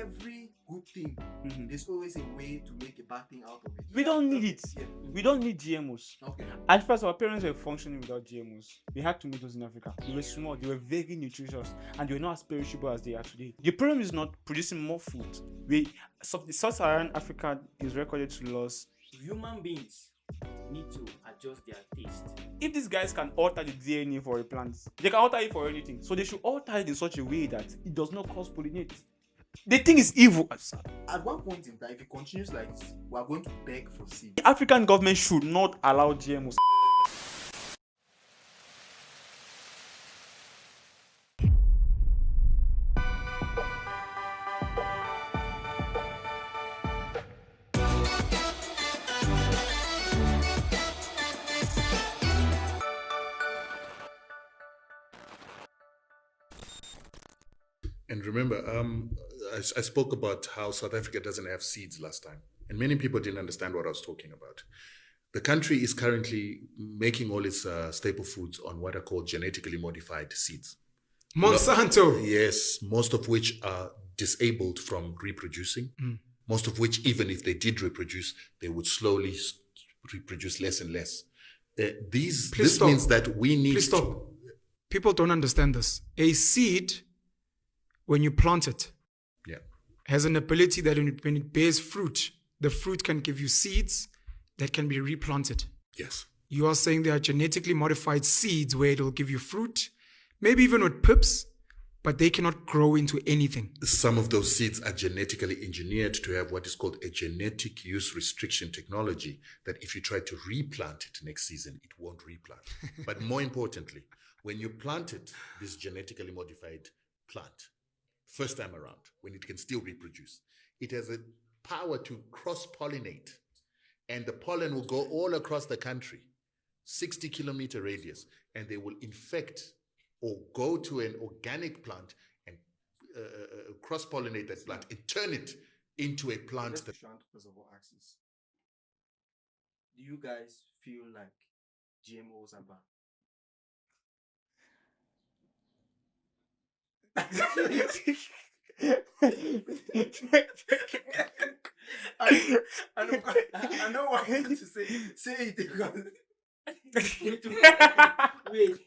every good thing, there's always a way to make a bad thing out of it. We don't need it. Yeah. We don't need GMOs. Okay. At first, our parents were functioning without GMOs. They had to make those in Africa. They were small, they were very nutritious, and they were not as perishable as they are today. The problem is not producing more food. Sub-Saharan Africa is recorded to lose. Human beings need to adjust their taste. If these guys can alter the DNA for a plant, they can alter it for anything. So they should alter it in such a way that it does not cross pollinate. The thing is evil. At one point in time, if it continues like this, we are going to beg for seed. The African government should not allow GMOs. And remember, I spoke about how South Africa doesn't have seeds last time, and many people didn't understand what I was talking about. The country is currently making all its staple foods on what are called genetically modified seeds. Monsanto. Yes, most of which are disabled from reproducing. Most of which, even if they did reproduce, they would slowly reproduce less and less. This stop. means that we need. Please stop. People don't understand this. A seed, when you plant it, has an ability that when it bears fruit, the fruit can give you seeds that can be replanted. Yes. You are saying there are genetically modified seeds where it will give you fruit, maybe even with pips, but they cannot grow into anything. Some of those seeds are genetically engineered to have what is called a genetic use restriction technology, that if you try to replant it next season, it won't replant. But more importantly, when you plant it, this genetically modified plant, first time around, when it can still reproduce, it has a power to cross-pollinate, and the pollen will go all across the country, 60-kilometer radius, and they will infect or go to an organic plant and cross-pollinate that plant and turn it into a plant. Just because of our axis. Do you guys feel like GMOs are bad? I know what I need to say. Say it because Wait,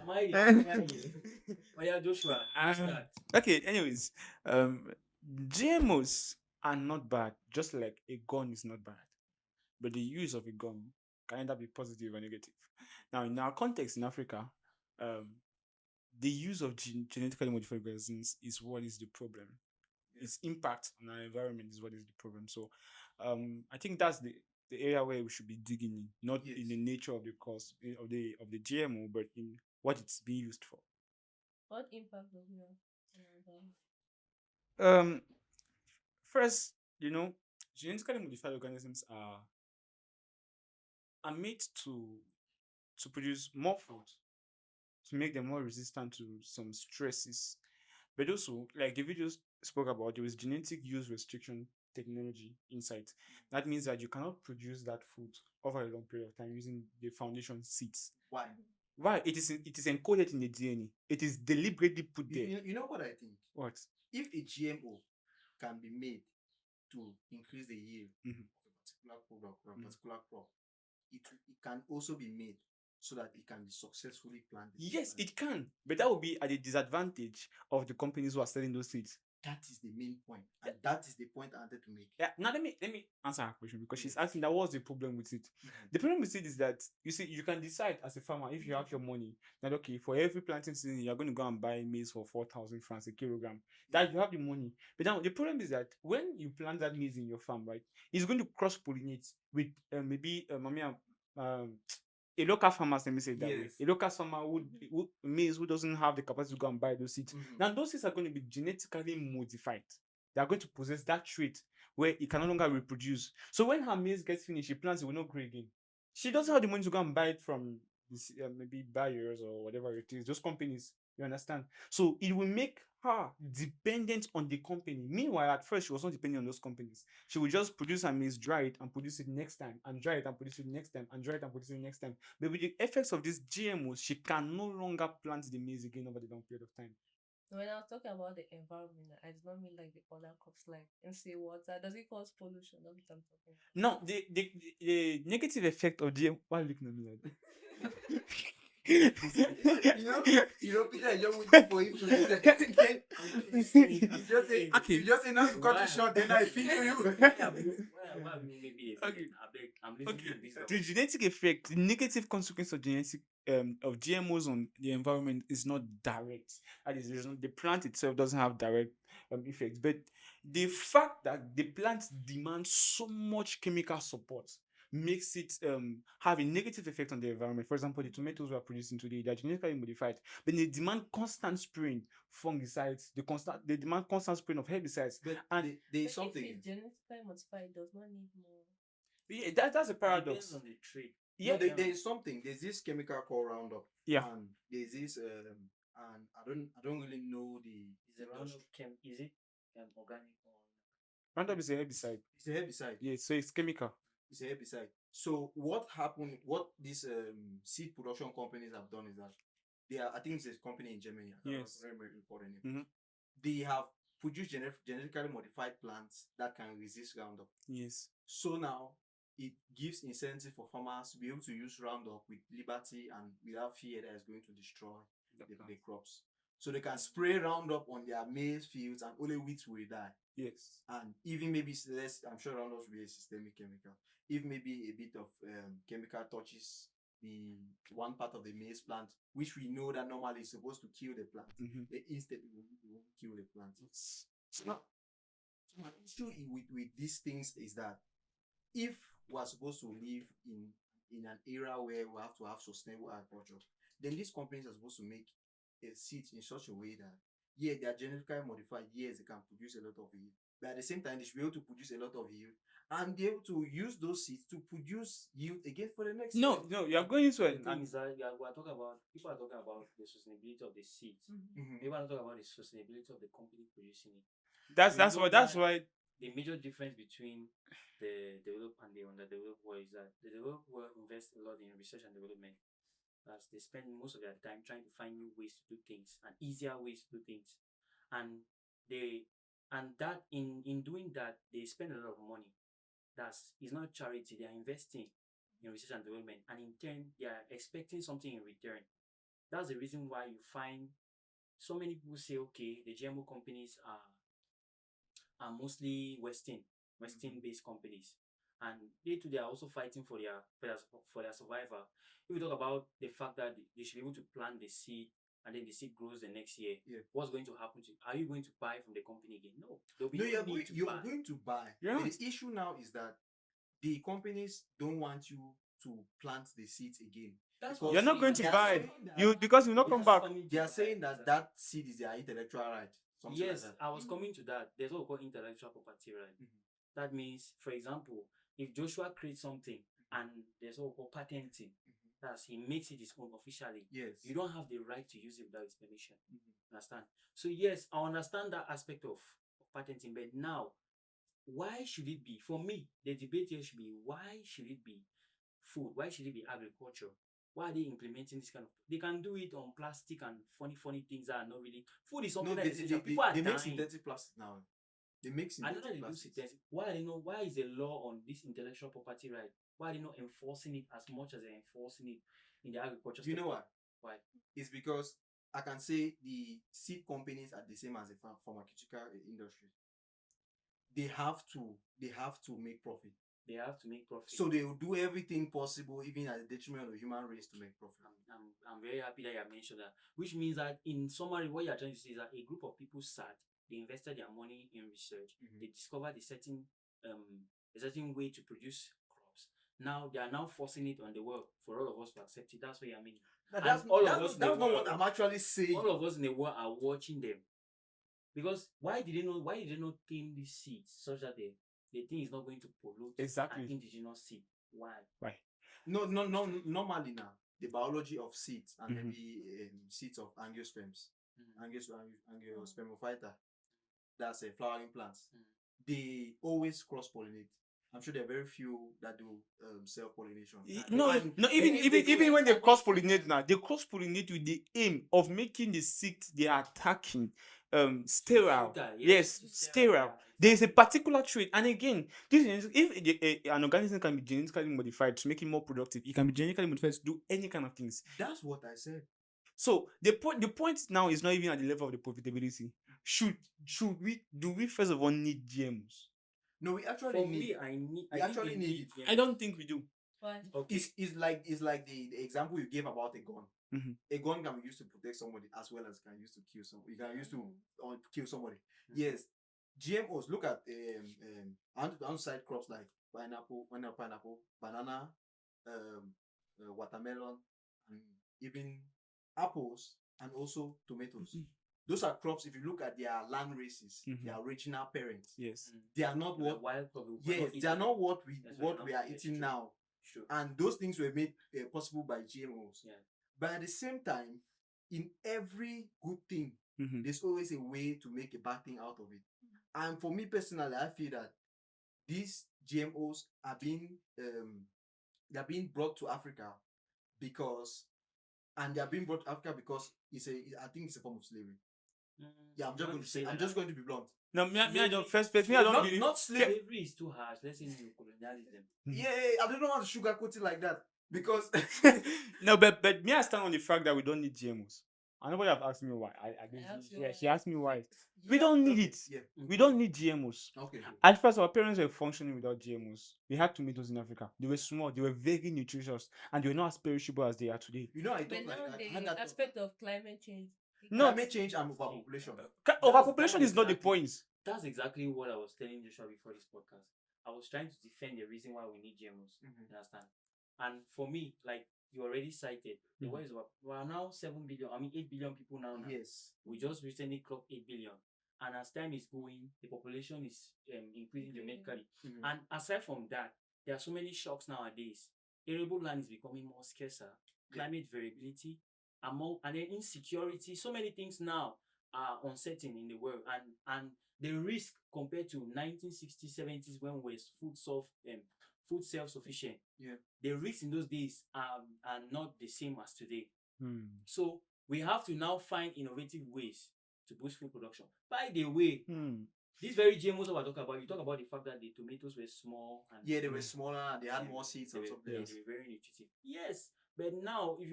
am I hearing you? Oh yeah, Joshua, start. Okay, anyways, GMOs are not bad, just like a gun is not bad. But the use of a gun can either be positive or negative. Now, in our context in Africa, the use of genetically modified organisms is what is the problem. Its impact on our environment is what is the problem. So, I think that's the area where we should be digging in, not in the nature of the cause of the GMO, but in what it's being used for. What impact does it have on our environment? First, genetically modified organisms are made to produce more food, to make them more resistant to some stresses. But also, like the videos spoke about, there is genetic use restriction technology inside. That means that you cannot produce that food over a long period of time using the foundation seeds. why? Why? It is encoded in the DNA. It is deliberately put there. You know what I think? What? If a GMO can be made to increase the yield of a particular product or a particular crop, it can also be made so that it can be successfully planted. Yes, it can, but that will be at the disadvantage of the companies who are selling those seeds. That is the main point, and that is the point I wanted to make. Yeah. Now let me answer her question, because she's asking that what's the problem with it. The problem with it is that you can decide as a farmer, if you have your money, that okay, for every planting season you're going to go and buy maize for 4,000 francs a kilogram. That you have the money, but now the problem is that when you plant that maize in your farm, right, it's going to cross pollinate with maybe a local farmer, let me say it that way. A local farmer who doesn't have the capacity to go and buy those seeds. Now those seeds are going to be genetically modified. They are going to possess that trait where it can no longer reproduce. So when her maize gets finished, she plants, it will not grow again. She doesn't have the money to go and buy it from this, maybe buyers or whatever it is, those companies. You understand? So it will make her dependent on the company. Meanwhile, at first, she was not dependent on those companies. She would just produce her maize, dry it, and produce it next time, and dry it and produce it next time, and dry it and produce it next time. But with the effects of these GMOs, she can no longer plant the maize again over the long period of time. When I was talking about the environment, I did not mean like the other crops, like and say water. Does it cause pollution? That's what I'm talking about. No, the negative effect of GM. Why are you looking at me like that? Peter, you're waiting for him to do that. You just say not to cut it short, then I feel you. Maybe Okay. I'm listening to this. The genetic effect, the negative consequence of genetic of GMOs on the environment is not direct. That is, the plant itself doesn't have direct effects, but the fact that the plant demands so much chemical support makes it have a negative effect on the environment. For example, the tomatoes we are producing today, they are genetically modified, but they demand constant spraying fungicides, they demand constant spraying of herbicides. But And there's If something. it's genetically modified, it does not need more. yeah, that's a paradox. Depends on the trait. No, there's something. There's this chemical called Roundup. Yeah. And there's this and I don't really know the Is it Roundup is it organic or Roundup is a herbicide. it's a herbicide. Yeah, so it's chemical. It's a herbicide. So what happened? What these seed production companies have done is that I think it's a company in Germany. I can't Yes. remember the important name. Mhm. They have produced genetically modified plants that can resist Roundup. Yes. So now it gives incentive for farmers to be able to use Roundup with liberty and without fear that it's going to destroy the crops. So they can spray Roundup on their maize fields and only weeds will die. Yes. And even maybe less, I'm sure Roundup will be a systemic chemical. If maybe a bit of chemical touches the one part of the maize plant, which we know that normally is supposed to kill the plant, they instantly won't kill the plant. So now, my issue with these things is that if we are supposed to live in an era where we have to have sustainable agriculture, then these companies are supposed to make seeds in such a way that they are genetically modified, they can produce a lot of yield, but at the same time they should be able to produce a lot of yield and be able to use those seeds to produce yield again for the next year. No, you are going into it. the thing is that we are talking about people are talking about the sustainability of the seeds. People are not talking about the sustainability of the company producing it. That's We know that's that why the major difference between the developed and the underdeveloped world is that the developed world invests a lot in research and development. As they spend most of their time trying to find new ways to do things and easier ways to do things, and that in doing that they spend a lot of money. It's not charity. They are investing in research and development, and in turn they are expecting something in return. That's the reason why you find so many people say, okay, the GMO companies are mostly Western-based companies, and they are also fighting for their survival. If we talk about the fact that they should be able to plant the seed and then the seed grows the next year, what's going to happen to you? Are you going to buy from the company again? No, You're going to buy. Yeah. But the issue now is that the companies don't want you to plant the seeds again. That's Because you're not going to they are buy saying that- you because you will not come back. They are saying that seed is their intellectual right. Something Yes, like that. I was coming to that. There's what we call intellectual property right. That means, for example, if Joshua creates something and there's what we call patenting, that's he makes it his own officially. Yes. You don't have the right to use it without his permission. Understand? So yes, I understand that aspect of patenting, but now, why should it be? For me, the debate here should be, why should it be food? Why should it be agriculture? Why are they implementing this kind of? They can do it on plastic and funny things that are not really. Food is something that is essential. People are they make dying. synthetic plastic now. They make I know synthetic that they do plastic. synthetic. Why is the law on this intellectual property right? Why are they not enforcing it as much as they're enforcing it in the agriculture You know sector? why? Why? It's because I can say the seed companies are the same as the pharmaceutical industry. They have to make profit. They have to make profit. So they will do everything possible, even at the detriment of the human race, to make profit. I'm very happy that you have mentioned that. Which means that, in summary, what you are trying to say is that a group of people sat, they invested their money in research, they discovered a certain way to produce crops. Now they are now forcing it on the world for all of us to accept it. That's what I mean. That's not what I'm actually saying. All of us in the world are watching them. Because why did they not tame these seeds such that the thing is not going to pollute an indigenous seed? Why? No. Normally now, the biology of seeds and maybe seeds of angiosperms, angiospermophyta, that's a flowering plants. They always cross pollinate. I'm sure there are very few that do self-pollination. No, And- no, and if they do even it- when they cross pollinate now, they cross pollinate with the aim of making the seeds they are attacking sterile. filter, Yes, to sterile. yeah, There is a exactly. particular trait, and again, if an organism can be genetically modified to make it more productive, it can be genetically modified to do any kind of things. That's what I said. So the point now is not even at the level of the profitability. Should we first of all need GMOs? No, we actually For need. me, I need. We I think actually we need yeah. I don't think we do. Why? Okay. It's like the example you gave about a gun. Mhm. A gun can be used to protect somebody as well as can use to kill somebody. You can use to kill somebody. Yes, GMOs. Look at on-side crops like pineapple, banana, watermelon, and even apples, and also tomatoes. Those are crops. If you look at their land races, their original parents, Yes. they are not what. wild crop. Yes, they are not what That's what right. we are Yes, eating true. now. Sure. And those things were made possible by GMOs. Yeah. But at the same time, in every good thing, Mhm. there's always a way to make a bad thing out of it. And for me personally, I feel that these GMOs are they're being brought to Africa because, and they're being brought to Africa because I think it's a form of slavery. Yeah, I'm just going to say, I'm just going to be blunt. No, me, I don't. First, me, I don't Not, believe. not slavery. Slavery is too harsh. Let's say neocolonialism. Yeah, I don't know how to sugarcoat it like that because No, but me, I stand on the fact that we don't need GMOs. And nobody have asked me why. asked you Yeah, why. she asked me why. We Yeah, don't need okay, it. Yeah. We don't need GMOs. Okay. At first, our parents were functioning without GMOs. They had tomatoes in Africa. They were small. They were very nutritious, and they were not as perishable as they are today. You know, I But don't like now I the had that aspect of climate change. No. climate change and overpopulation. Overpopulation is not the exactly- point. That's exactly what I was telling Joshua before this podcast. I was trying to defend the reason why we need GMOs. Mhm. You understand? And for me, like you already cited, the world is about we are now 7 billion. I mean 8 billion people now. Yes. We just recently clocked 8 billion, and as time is going, the population is increasing dramatically. Mhm. And aside from that, there are so many shocks nowadays. Arable land is becoming more scarcer. Climate variability, and then insecurity. So many things now are uncertain in the world, and the risk compared to 1960s, 70s when we were food self-sufficient. Yeah. The risks in those days are not the same as today. Hmm. So we have to now find innovative ways to boost food production. By the way, these very GMOs that we're talking about, you talk about the fact that the tomatoes were small and Yeah, they were smaller and they had more seeds they and were, stuff. they Yes. were very nutritive. Yes, but now if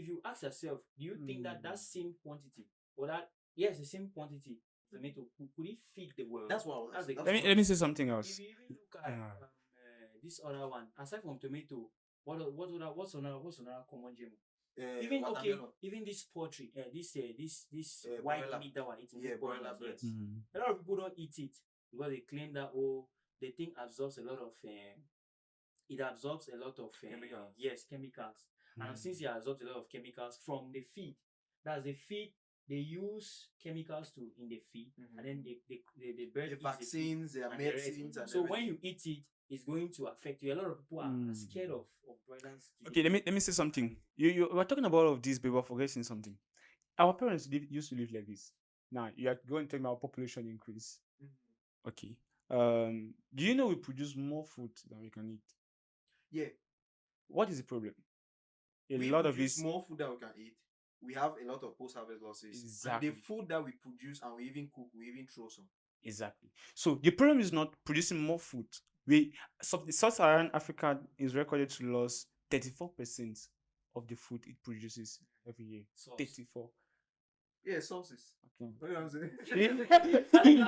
you ask yourself, do you think that same quantity or the same quantity tomato could it feed the world? That's what I was. That's the that's Let me say something If else. you even look at this other one, aside from tomato, what's another common GMO? Even watermelon. even this poultry, this white broiler. meat that we're eating, Yeah, this broiler broilers, bread. yes. A lot of people don't eat it because they claim that the thing absorbs a lot of Chemicals. yes, chemicals. And since it absorbs a lot of chemicals from the feed, that's the feed they use chemicals in the feed, and then the bird The eats vaccines, their and the rest. medicines, and So when everything. you eat it, it's going to affect you. A lot of people are scared of broilers. Okay, let me say something. You were talking about all of this, but we're forgetting something. Our parents used to live like this. Now you are going to tell me our population increase. Okay. Do you know we produce more food than we can eat? Yeah. What is the problem? We lot of produce this. more food that we can eat. We have a lot of post-harvest losses. Exactly. And the food that we produce and we even cook, we even throw some. Exactly. So the problem is not producing more food. Sub-Saharan Africa is recorded to lose 34% of the food it produces every year. Sauce. 34. Yeah, sauces. Okay. What do you know what I'm saying?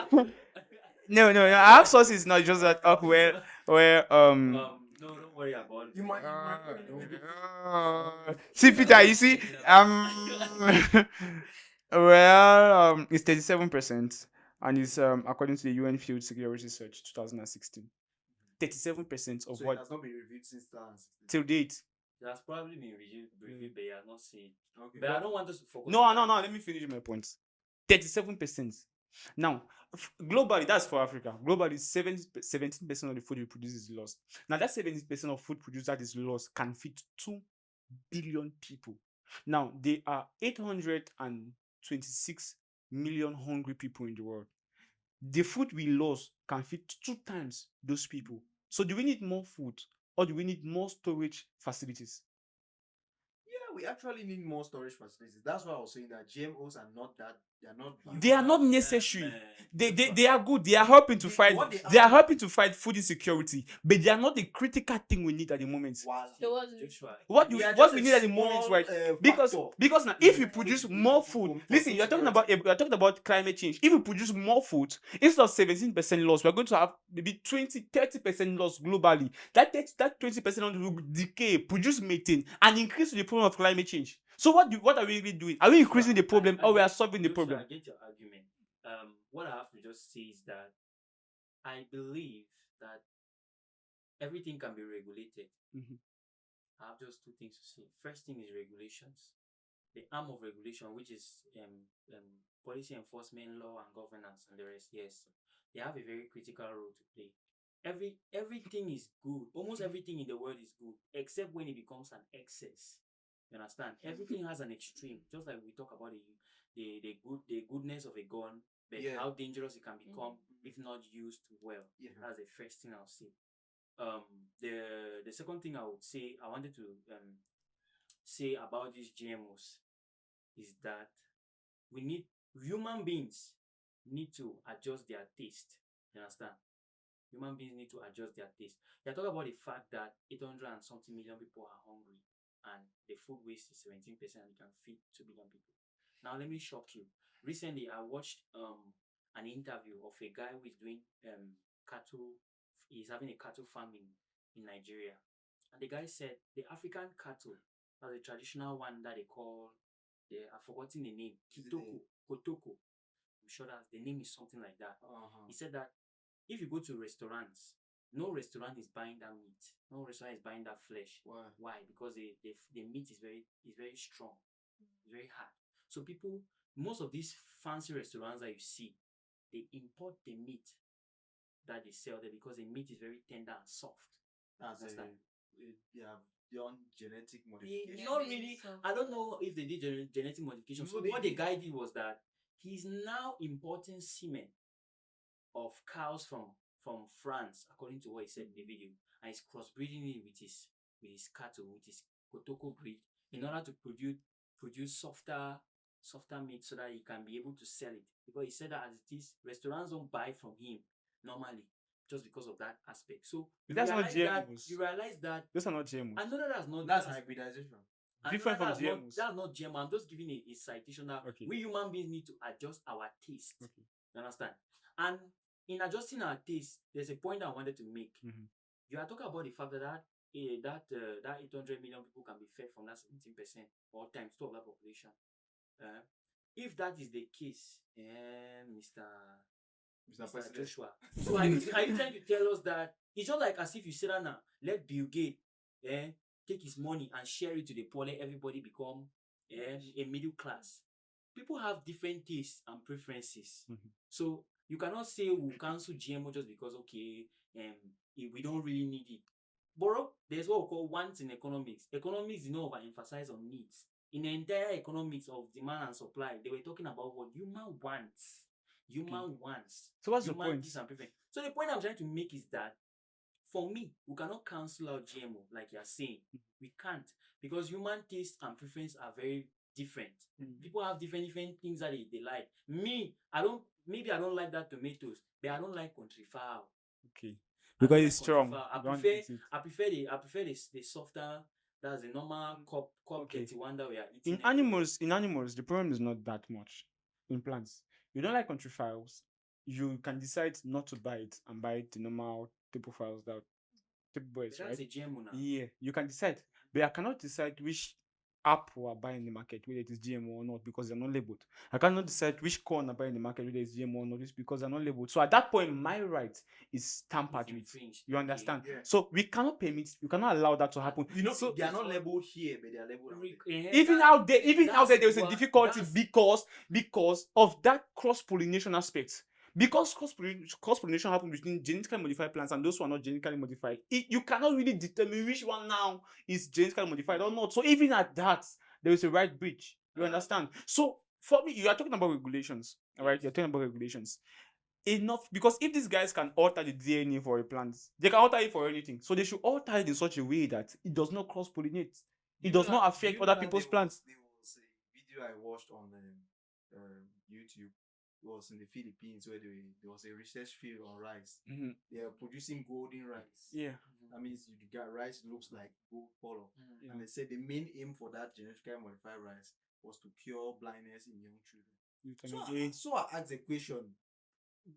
No. I have sources, not just that. Where No, don't worry about it. You might. see, Peter, you see, well, it's 37%, and it's according to the UN Field Security Research 2016. 37% of So what it has not been reviewed since 2016. till date. It has probably been reviewed, but you are not seeing. Okay. But I don't want us to focus. No. on that. Let me finish my points. 37%. Now, globally, that's for Africa. Globally, 17% of the food we produce is lost. Now, that 70% of food produced that is lost can feed 2 billion people. Now, there are 826 million hungry people in the world. The food we lost can feed 2 times those people. So do we need more food or do we need more storage facilities? Yeah, we actually need more storage facilities. That's why I was saying that GMOs are not that, they are not bad. They are not necessary. They Joshua, are good. They are helping to They- fight. what they They are actually- helping to fight food insecurity, but they are not the critical thing we need at the moment. Wow. So what's it? Joshua, They are What just we a need at the moment, small, right? factor. Because now if in you produce more food, for listen, food you're talking security. about climate change. If you produce more food, instead of 17% loss, we're going to have maybe 20-30% loss globally. That 20% will decay, produce methane, and increase the problem of climate change. So what are we really doing? Are we increasing the problem or we are solving the Joshua, problem? I get your argument. What I have to just say is that I believe that everything can be regulated. Mhm. I have just two things to say. First thing is regulations. The arm of regulation, which is policy enforcement, law and governance, and the rest. Yes, they have a very critical role to play. Everything is good. Almost everything in the world is good, except when it becomes an excess. You understand? Everything has an extreme. Just like we talk about the goodness of a gun, but Yeah. how dangerous it can become if not used well. Yeah. That's the first thing I'll say. The second thing I would say, I wanted to say about these GMOs is that human beings need to adjust their taste. You understand? Human beings need to adjust their taste. They're talking about the fact that 800 and something million people are hungry and the food waste is 17% and it can feed 2 billion people. Now let me shock you. Recently I watched an interview of a guy who is doing cattle. He's having a cattle farm in Nigeria. And the guy said the African cattle are the traditional one that they call, I've forgotten the name, Kotoko. I'm sure that the name is something like that. He said that if you go to restaurants, no restaurant is buying that meat. No restaurant is buying that flesh. Why? Because the meat is very strong, very hard. So most of these fancy restaurants that you see, they import the meat that they sell there because the meat is very tender and soft. That's they have done genetic modification. Yeah, Not very really. soft. I don't know if they did genetic modification. No, So they what the did. guy did was that he's now importing semen of cows from France, according to what he said in the video, and he's crossbreeding it with his cattle, with his Kotoko breed, in order to produce softer meat so that he can be able to sell it. Because he said that as it is, restaurants don't buy from him normally just because of that aspect. So That's not you realize that Those are not GMOs. I know that's not That's hybridization. I know Different from that's not- GMOs. That's not GMO. I'm just giving a citation that Okay. we human beings need to adjust our taste. Okay. You understand? And in adjusting our taste, there's a point I wanted to make. Mhm. You are talking about the fact that 800 million people can be fed from that 17% or times 2 of that population. If that is the case, Mr. President. Joshua, so are you trying to tell us that it's not like as if you say that now, let Bill Gates take his money and share it to the poor, let everybody become a middle class. People have different tastes and preferences. So you cannot say we'll cancel GMO just because we don't really need it. But there's what we call wants in economics. Economics is not overemphasize on needs. In the entire economics of demand and supply, they were talking about what human wants. Human wants. So what's the Human point? tastes and preference. So the point I'm trying to make is that for me, we cannot cancel out GMO like you're saying. We can't, because human taste and preference are very different. People have different things that they like. Me, I don't like that tomatoes, but I don't like country fowl. Okay. I don't Because like it's strong. country fowl. You don't eat it. I prefer the softer. That's the normal cup Okay. 31 that we are eating. In animals, the problem is not that much. In plants, you don't like country files. You can decide not to buy it and buy the normal type files that type boys, But right? that's a GMO now. Yeah, you can decide, but I cannot decide which apple I buy in the market, whether it is GMO or not, because they're not labeled. I cannot decide which corn I buy in the market, whether it's GMO or not, just because they're not labeled. So at that point, my right is tampered It's with. infringed. You understand? Yeah. So we cannot allow that to happen. You know, so they are not labeled here, but they are labeled out there. even out there was a what- difficulty that's- because of that cross-pollination aspect. Because cross-pollination happens between genetically modified plants and those who are not genetically modified. You cannot really determine which one now is genetically modified or not. So even at that, there is a right breach. You understand? So for me, you are talking about regulations, all right? You're talking about regulations. enough, because if these guys can alter the DNA for a plant, they can alter it for anything. So they should alter it in such a way that it does not cross pollinate. It does not affect other people's plants. There was a video I watched on YouTube. It was in the Philippines where there was a research field on rice. Mhm. They are producing golden rice. Yeah. That means you get rice looks like gold color. Yeah. And they said the main aim for that genetically modified rice was to cure blindness in young children. So I asked the question: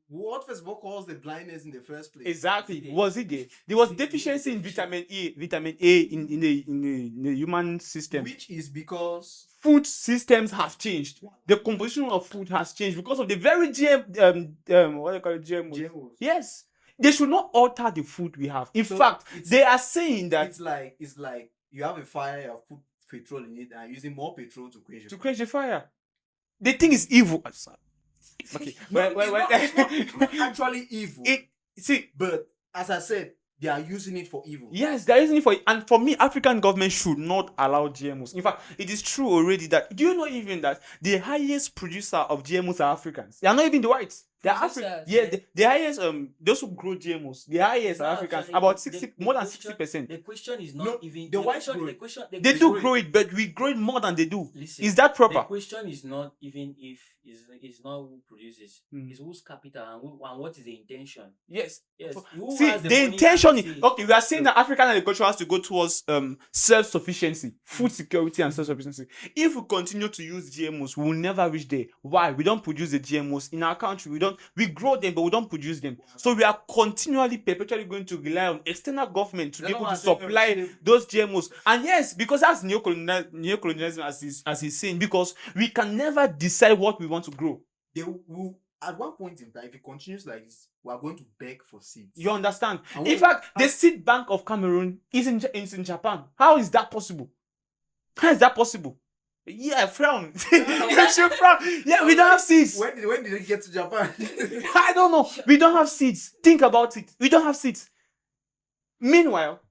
what first of all caused the blindness in the first place? Exactly. Was it there? There was deficiency in vitamin A in the human system. Which is because Food systems have changed. The composition of food has changed because of the very what do you call it, GMOs. GMOs. Yes, they should not alter the food we have. In So fact, they are saying that it's like you have a fire, you have put petrol in it, and you're using more petrol to quench to quench the fire. The thing is evil. Okay, it's not actually evil. See, but as I said, they are using it for evil. Yes, they're using it for, and for me, African government should not allow GMOs. In fact, it is true already that, do you know even that the highest producer of GMOs are Africans? They are not even the whites. They are Africans. Yeah, the highest those who grow GMOs, the highest are Africans. About 60, more than 60%. The question is not even the whites question, grow the it. question They do grow it, but we grow it more than they do. Listen, is that proper? The question is not even if is not who produces, it's whose capital and what is the intention. Yes. Yes. See, the intention is okay. We are saying that African agriculture has to go towards self-sufficiency, food security, and self-sufficiency. If we continue to use GMOs, we will never reach there. Why? We don't produce the GMOs in our country. We grow them, but we don't produce them. So we are continually, perpetually going to rely on external government to be able to supply those GMOs. And yes, because that's neocolonialism, as he's saying, because we can never decide what we want to grow. They will, at one point in time, if it continues like this, we are going to beg for seeds. You understand? In fact, the seed bank of Cameroon is in Japan. How is that possible? How is that possible? Yeah, frown. You should frown. Yeah, we don't have seeds. When did it get to Japan? I don't know. We don't have seeds. Think about it. We don't have seeds. Meanwhile,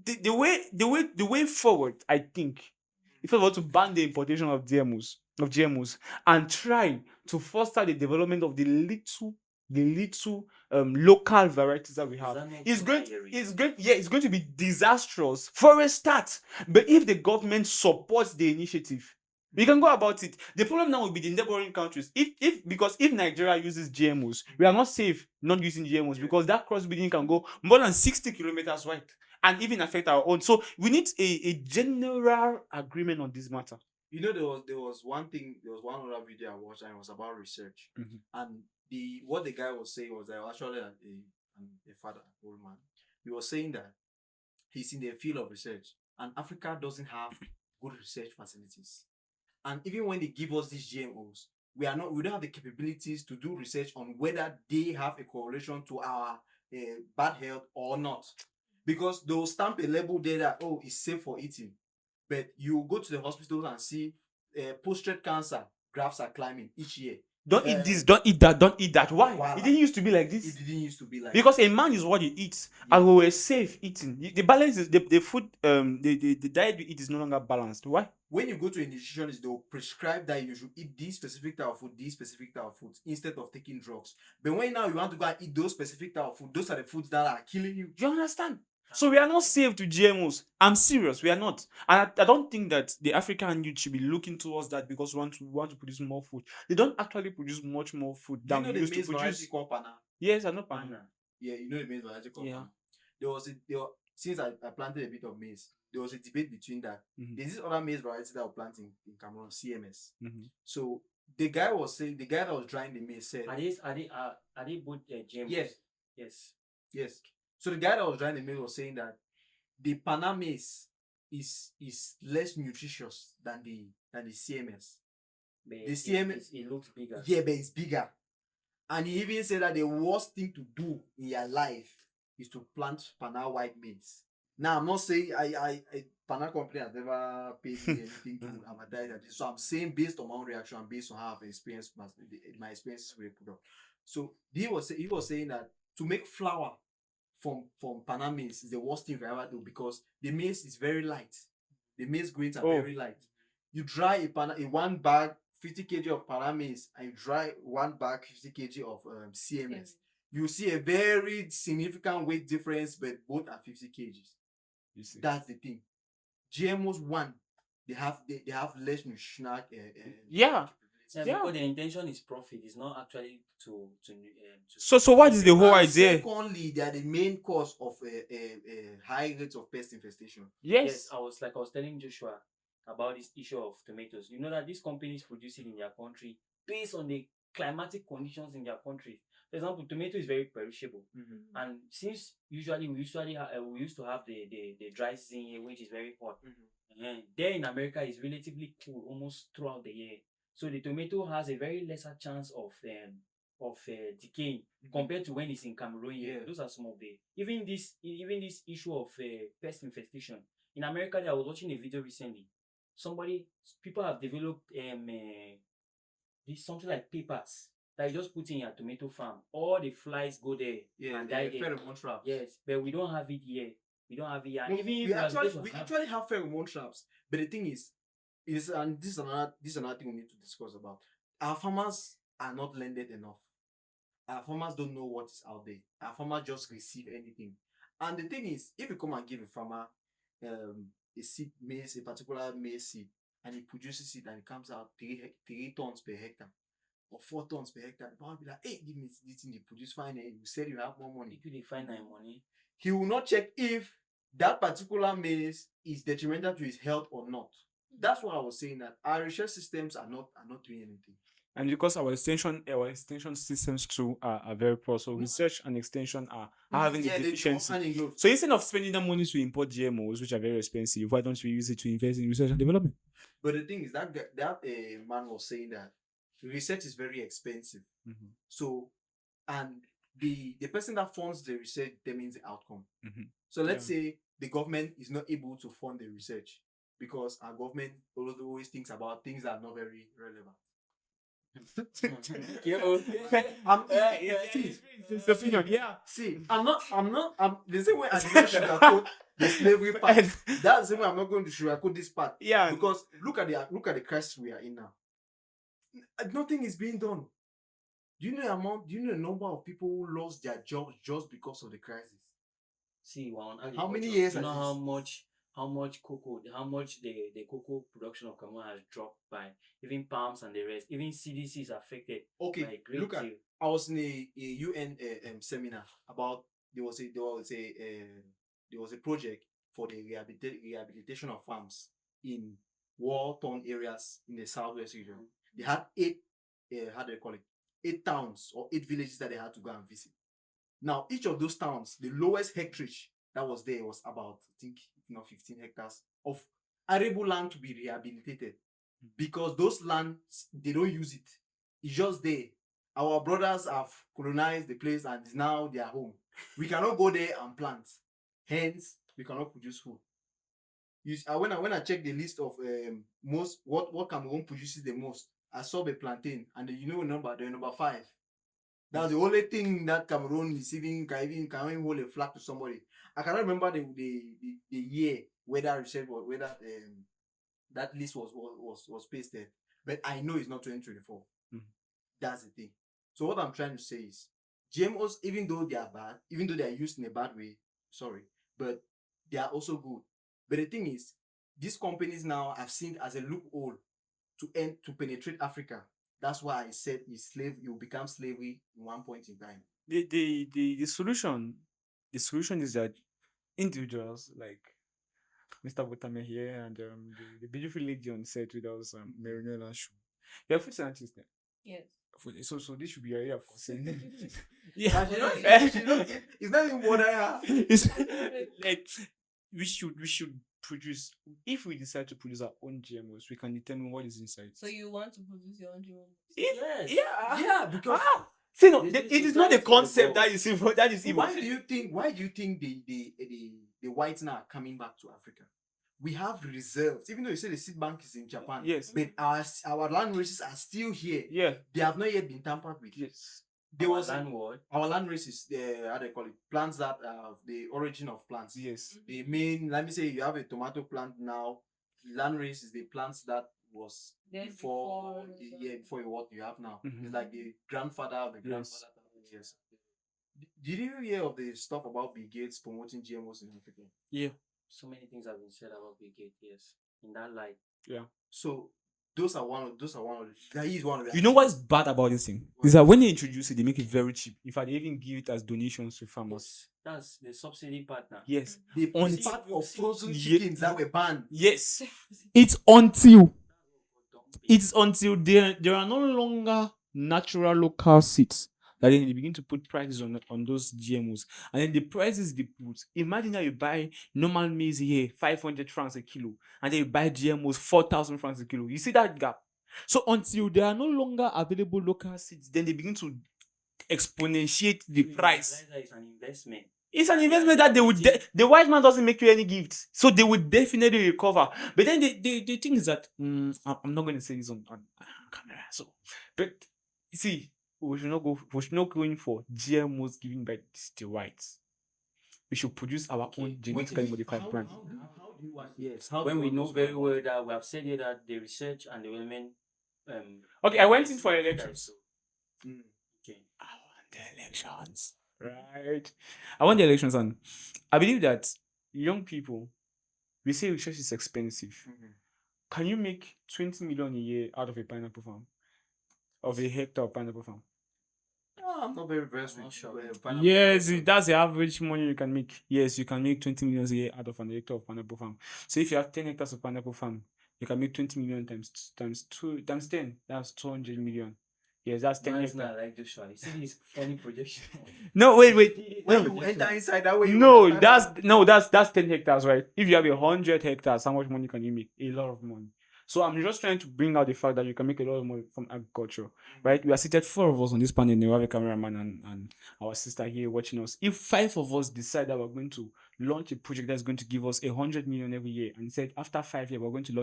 the way forward, I think, if we want to ban the importation of GMOs, and try to foster the development of the little local varieties that we have, it's going to be disastrous for a start. But if the government supports the initiative, we can go about it. The problem now will be the neighboring countries. Because if Nigeria uses GMOs, we are not safe not using GMOs, because that crossbreeding can go more than 60 kilometers wide and even affect our own. So we need a general agreement on this matter. You know, there was one other video I watched, and it was about research. And what the guy was saying was that actually a father, an old man. He was saying that he's in the field of research, and Africa doesn't have good research facilities. And even when they give us these GMOs, we don't have the capabilities to do research on whether they have a correlation to our bad health or not. Because they'll stamp a label there that, oh, it's safe for eating. But you go to the hospitals and see prostate cancer graphs are climbing each year. Don't eat this, don't eat that, don't eat that. Why? It didn't used to be like this. It didn't used to be like because a man is what he eats, and we were safe eating. The balance is the food, the diet we eat is no longer balanced. Why? When you go to a nutritionist, they'll prescribe that you should eat this specific type of food, this specific type of food, instead of taking drugs. But when now you want to go and eat those specific type of food, those are the foods that are killing you. Do you understand? So we are not safe to GMOs. I'm serious, we are not. And I don't think that the African youth should be looking towards that because we want to produce more food. They don't actually produce much more food than we used to produce. Yes, I know Pana. Yeah, you know the maize variety called Pana. Since I planted a bit of maize, there was a debate between that. There's this other maize variety that we're planting in Cameroon, CMS. So the guy that was drying the maize said, are they both GMOs? Yes. So the guy that was drying the maize was saying that the Pana maize is less nutritious than the CMS. But the CMS it looks bigger. Yeah, but it's bigger. And he even said that the worst thing to do in your life is to plant Pana white maize. Now I'm not saying I Pana company has never paid me anything to advertise that. So I'm saying based on my own reaction and based on how I've experienced my experiences with the product. So he was saying that to make flour from Pana maize is the worst thing you ever do because the maize is very light. The maize grains are very light. You dry a one bag 50 kg of paramase and you dry one bag 50 kg of CMS, you see a very significant weight difference, but both are 50 kgs. You see. That's the thing. GMOs, one, they have less nutritional Yeah. Yeah, Yeah. because the intention is profit. It's not actually to So what is the whole and idea? secondly, they are the main cause of high rates of pest infestation. Yes. I was telling Joshua about this issue of tomatoes. You know that these companies produce it in their country based on the climatic conditions in their country. For example, tomato is very perishable, and since we used to have the dry season here, which is very hot. There in America is relatively cool almost throughout the year, so the tomato has a very lesser chance of decaying compared to when it's in Cameroon here. Yeah. Those are some of the even this issue of pest infestation in America. I was watching a video recently. People have developed this something like papers that you just put in your tomato farm. All the flies go there and die there. Pheromone traps. Yes, but we don't have it here. We don't have it here. No, Even if we we are actually supposed to have- actually have pheromone traps, but the thing is and this is another thing we need to discuss about. Our farmers are not learned enough. Our farmers don't know what is out there. Our farmers just receive anything. And the thing is, if you come and give a farmer a seed maize, a particular maize seed, and he produces it and it comes out 3 tons per hectare or 4 tons per hectare, the farmer will be like, hey, give me this thing, they produce fine, and you said you have more money. If you find that money, He will not check if that particular maize is detrimental to his health or not. That's what I was saying, that our research systems are not doing anything. And because our extension systems too are very poor, so research and extension are having the deficiency. So instead of spending the money to import GMOs, which are very expensive, why don't we use it to invest in research and development? But the thing is that man was saying that research is very expensive. So, and the person that funds the research determines the outcome. So let's say the government is not able to fund the research because our government always thinks about things that are not very relevant. See, I'm the same way I didn't sugarcoat the slavery part. That's the same way I'm not going to sugarcoat this part. Yeah. Because look at the crisis we are in now. Nothing is being done. Do you know the number of people who lost their jobs just because of the crisis? See, how many years? You know how much the cocoa production of Cameroon has dropped by, even palms and the rest. Even CDC is affected. Okay, by a great look at. deal. I was in a UN seminar about there was a project for the rehabilitation of farms in war-torn areas in the southwest region. They had 8 towns or 8 villages that they had to go and visit. Now, each of those towns, the lowest hectareage that was there was about, I think, 15 hectares of arable land to be rehabilitated, because those lands, they don't use it. It's just there. Our brothers have colonized the place and it's now their home. We cannot go there and plant. Hence, we cannot produce food. When I check the list of most what Cameroon produces the most, I saw the plantain, and they're number 5. That's the only thing that Cameroon is can even hold a flag to somebody. I cannot remember the year where that that list was pasted, but I know it's not 2024. That's the thing. So what I'm trying to say is, GMOs, even though they are bad, even though they are used in a bad way, but they are also good. But the thing is, these companies now have seen it as a loophole to penetrate Africa. That's why I said you become slavery in one point in time. The solution is that individuals like Mr. Botame here and the beautiful lady on set with us, Marinella Shoe. You're a food scientist then? Yes. So this should be your area of concern. Yeah. It's not even what I have. It's like we should produce. If we decide to produce our own GMOs, we can determine what is inside. So you want to produce your own GMOs? Yes. Yeah, because see, no, it is not the concept that is evil. That is evil. Why do you think the whites now are coming back to Africa? We have reserves, even though you say the seed bank is in Japan. Yes. But our land races are still here. Yeah. They have not yet been tampered with. Yes. Our land races, how they call it, plants that are the origin of plants. Yes. Let me say you have a tomato plant now. Land race is the plants that was Then before before before what you have now. Mhm. It's like the grandfather of the Yes. grandfather. Yes. Did you hear of the stuff about Bill Gates promoting GMOs in Africa? Yeah. So many things have been said about Bill Gates, yes. In that light. Yeah. So those are one of that is one of the You know what's bad about this thing? Is that when they introduce it, they make it very cheap. In fact, they even give it as donations to farmers. Yes, that's the subsidy partner. Yes. the On- part of frozen Ye- chickens that were banned. Yes. It's until there are no longer natural local seeds that then they begin to put prices on those GMOs. And then the prices they put. Imagine how you buy normal maize here, 500 francs a kilo, and then you buy GMOs 4,000 francs a kilo. You see that gap? So until there are no longer available local seeds, then they begin to exponentiate the You price. realize that it's an investment. It's an investment that they would. The white man doesn't make you any gifts, so they would definitely recover. But then the thing is that I'm not going to say this on camera. So, but you see, we should not go. We should not go in for GMOs given by the whites. We should produce our own genetically modified plant. How do you want? Yes. When we know very well that we have said here that the research and development Okay, I went in for elections. Okay. I want the elections. Right. I want the elections, and I believe that young people, we say research is expensive. Can you make 20 million a year out of a pineapple farm? Of a hectare of pineapple farm? No, I'm not very versed I'm not with sure. pineapple Yes, production. that's the average money you can make. Yes, you can make 20 million a year out of an hectare of pineapple farm. So if you have 10 hectares of pineapple farm, you can make 20 million times 10. That's 200 million. Yes, that's 10 That's not hectares. like Joshua. You see this funny projection. No, wait. When No. you enter inside that way, you No, understand that's 10 hectares, right? If you have 100 hectares, how much money can you make? A lot of money. So I'm just trying to bring out the fact that you can make a lot of money from agriculture, right? We are seated 4 of us on this panel. We have a cameraman and our sister here watching us. If 5 of us decide that we're going to launch a project that's going to give us 100 million every year, and said after 5 years we're going to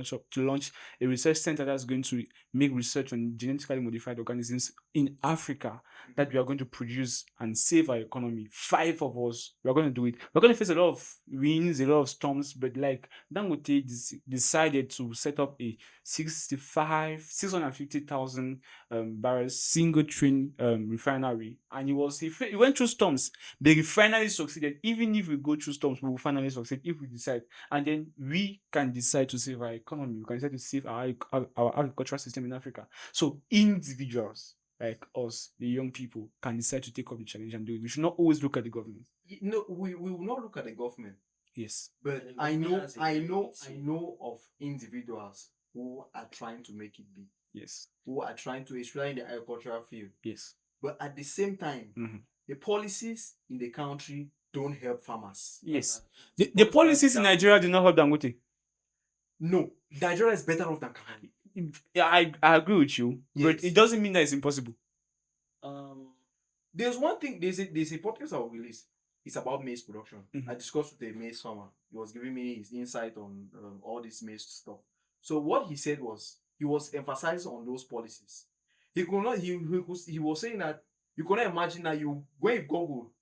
launch a research center that's going to make research on genetically modified organisms in Africa, that we are going to produce and save our economy. 5 of us, we are going to do it. We're going to face a lot of winds, a lot of storms, but like Dangote decided to set up a 650,000 barrels single train refinery, and he went through storms. The refinery succeeded. Even if we go through storms, we will finally succeed if we decide. And then we can decide to save our economy. We can decide to save our agricultural system in Africa. So individuals like us, the young people, can decide to take up the challenge and do it. We should not always look at the government. No, we will not look at the government. Yes. But The I government know has a I very know big I say. know of individuals who are trying to make it big, Yes. who are trying to especially in the agricultural field. Yes. But at the same time, Mhm. the policies in the country don't help farmers. Yes. The policies in Nigeria do not help Dangote. No, Nigeria is better off than Cameroon. Yeah, I agree with you, but Yes. it doesn't mean that it's impossible. There's one thing. There's a podcast I will release. It's about maize production. Mhm. I discussed with a maize farmer. He was giving me his insight on all this maize stuff. So what he said was he was emphasizing on those policies. He could not. He was saying that you cannot imagine that when you Google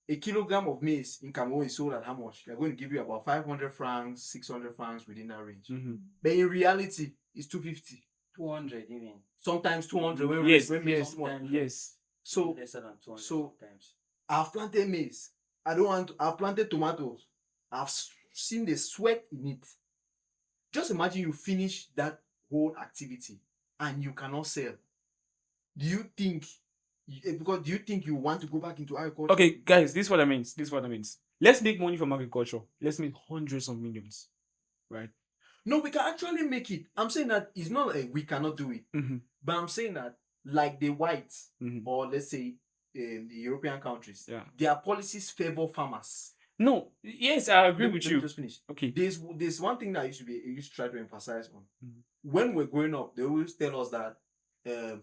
a kilogram of maize in Cameroon is sold at how much? They're going to give you about 500 francs, 600 francs within that range. Mm-hmm. But in reality, it's 250. 200 even. Sometimes 200. When Yes, when maize is small. yes. So Lesser than 200 so- sometimes. I've planted maize. I've planted tomatoes. I've seen the sweat in it. Just imagine you finish that whole activity and you cannot sell. Do you think you want to go back into agriculture? Okay, guys, this is what I mean. Let's make money from agriculture. Let's make hundreds of millions, right? No, we can actually make it. I'm saying that it's not like we cannot do it. Mm-hmm. But I'm saying that like the whites Mm-hmm. or let's say the European countries, Yeah. their policies favor farmers. No, yes, I agree Let me with you. Just finish. Okay. There's one thing that you used to try to emphasize on. Mhm. When we're growing up, they always tell us that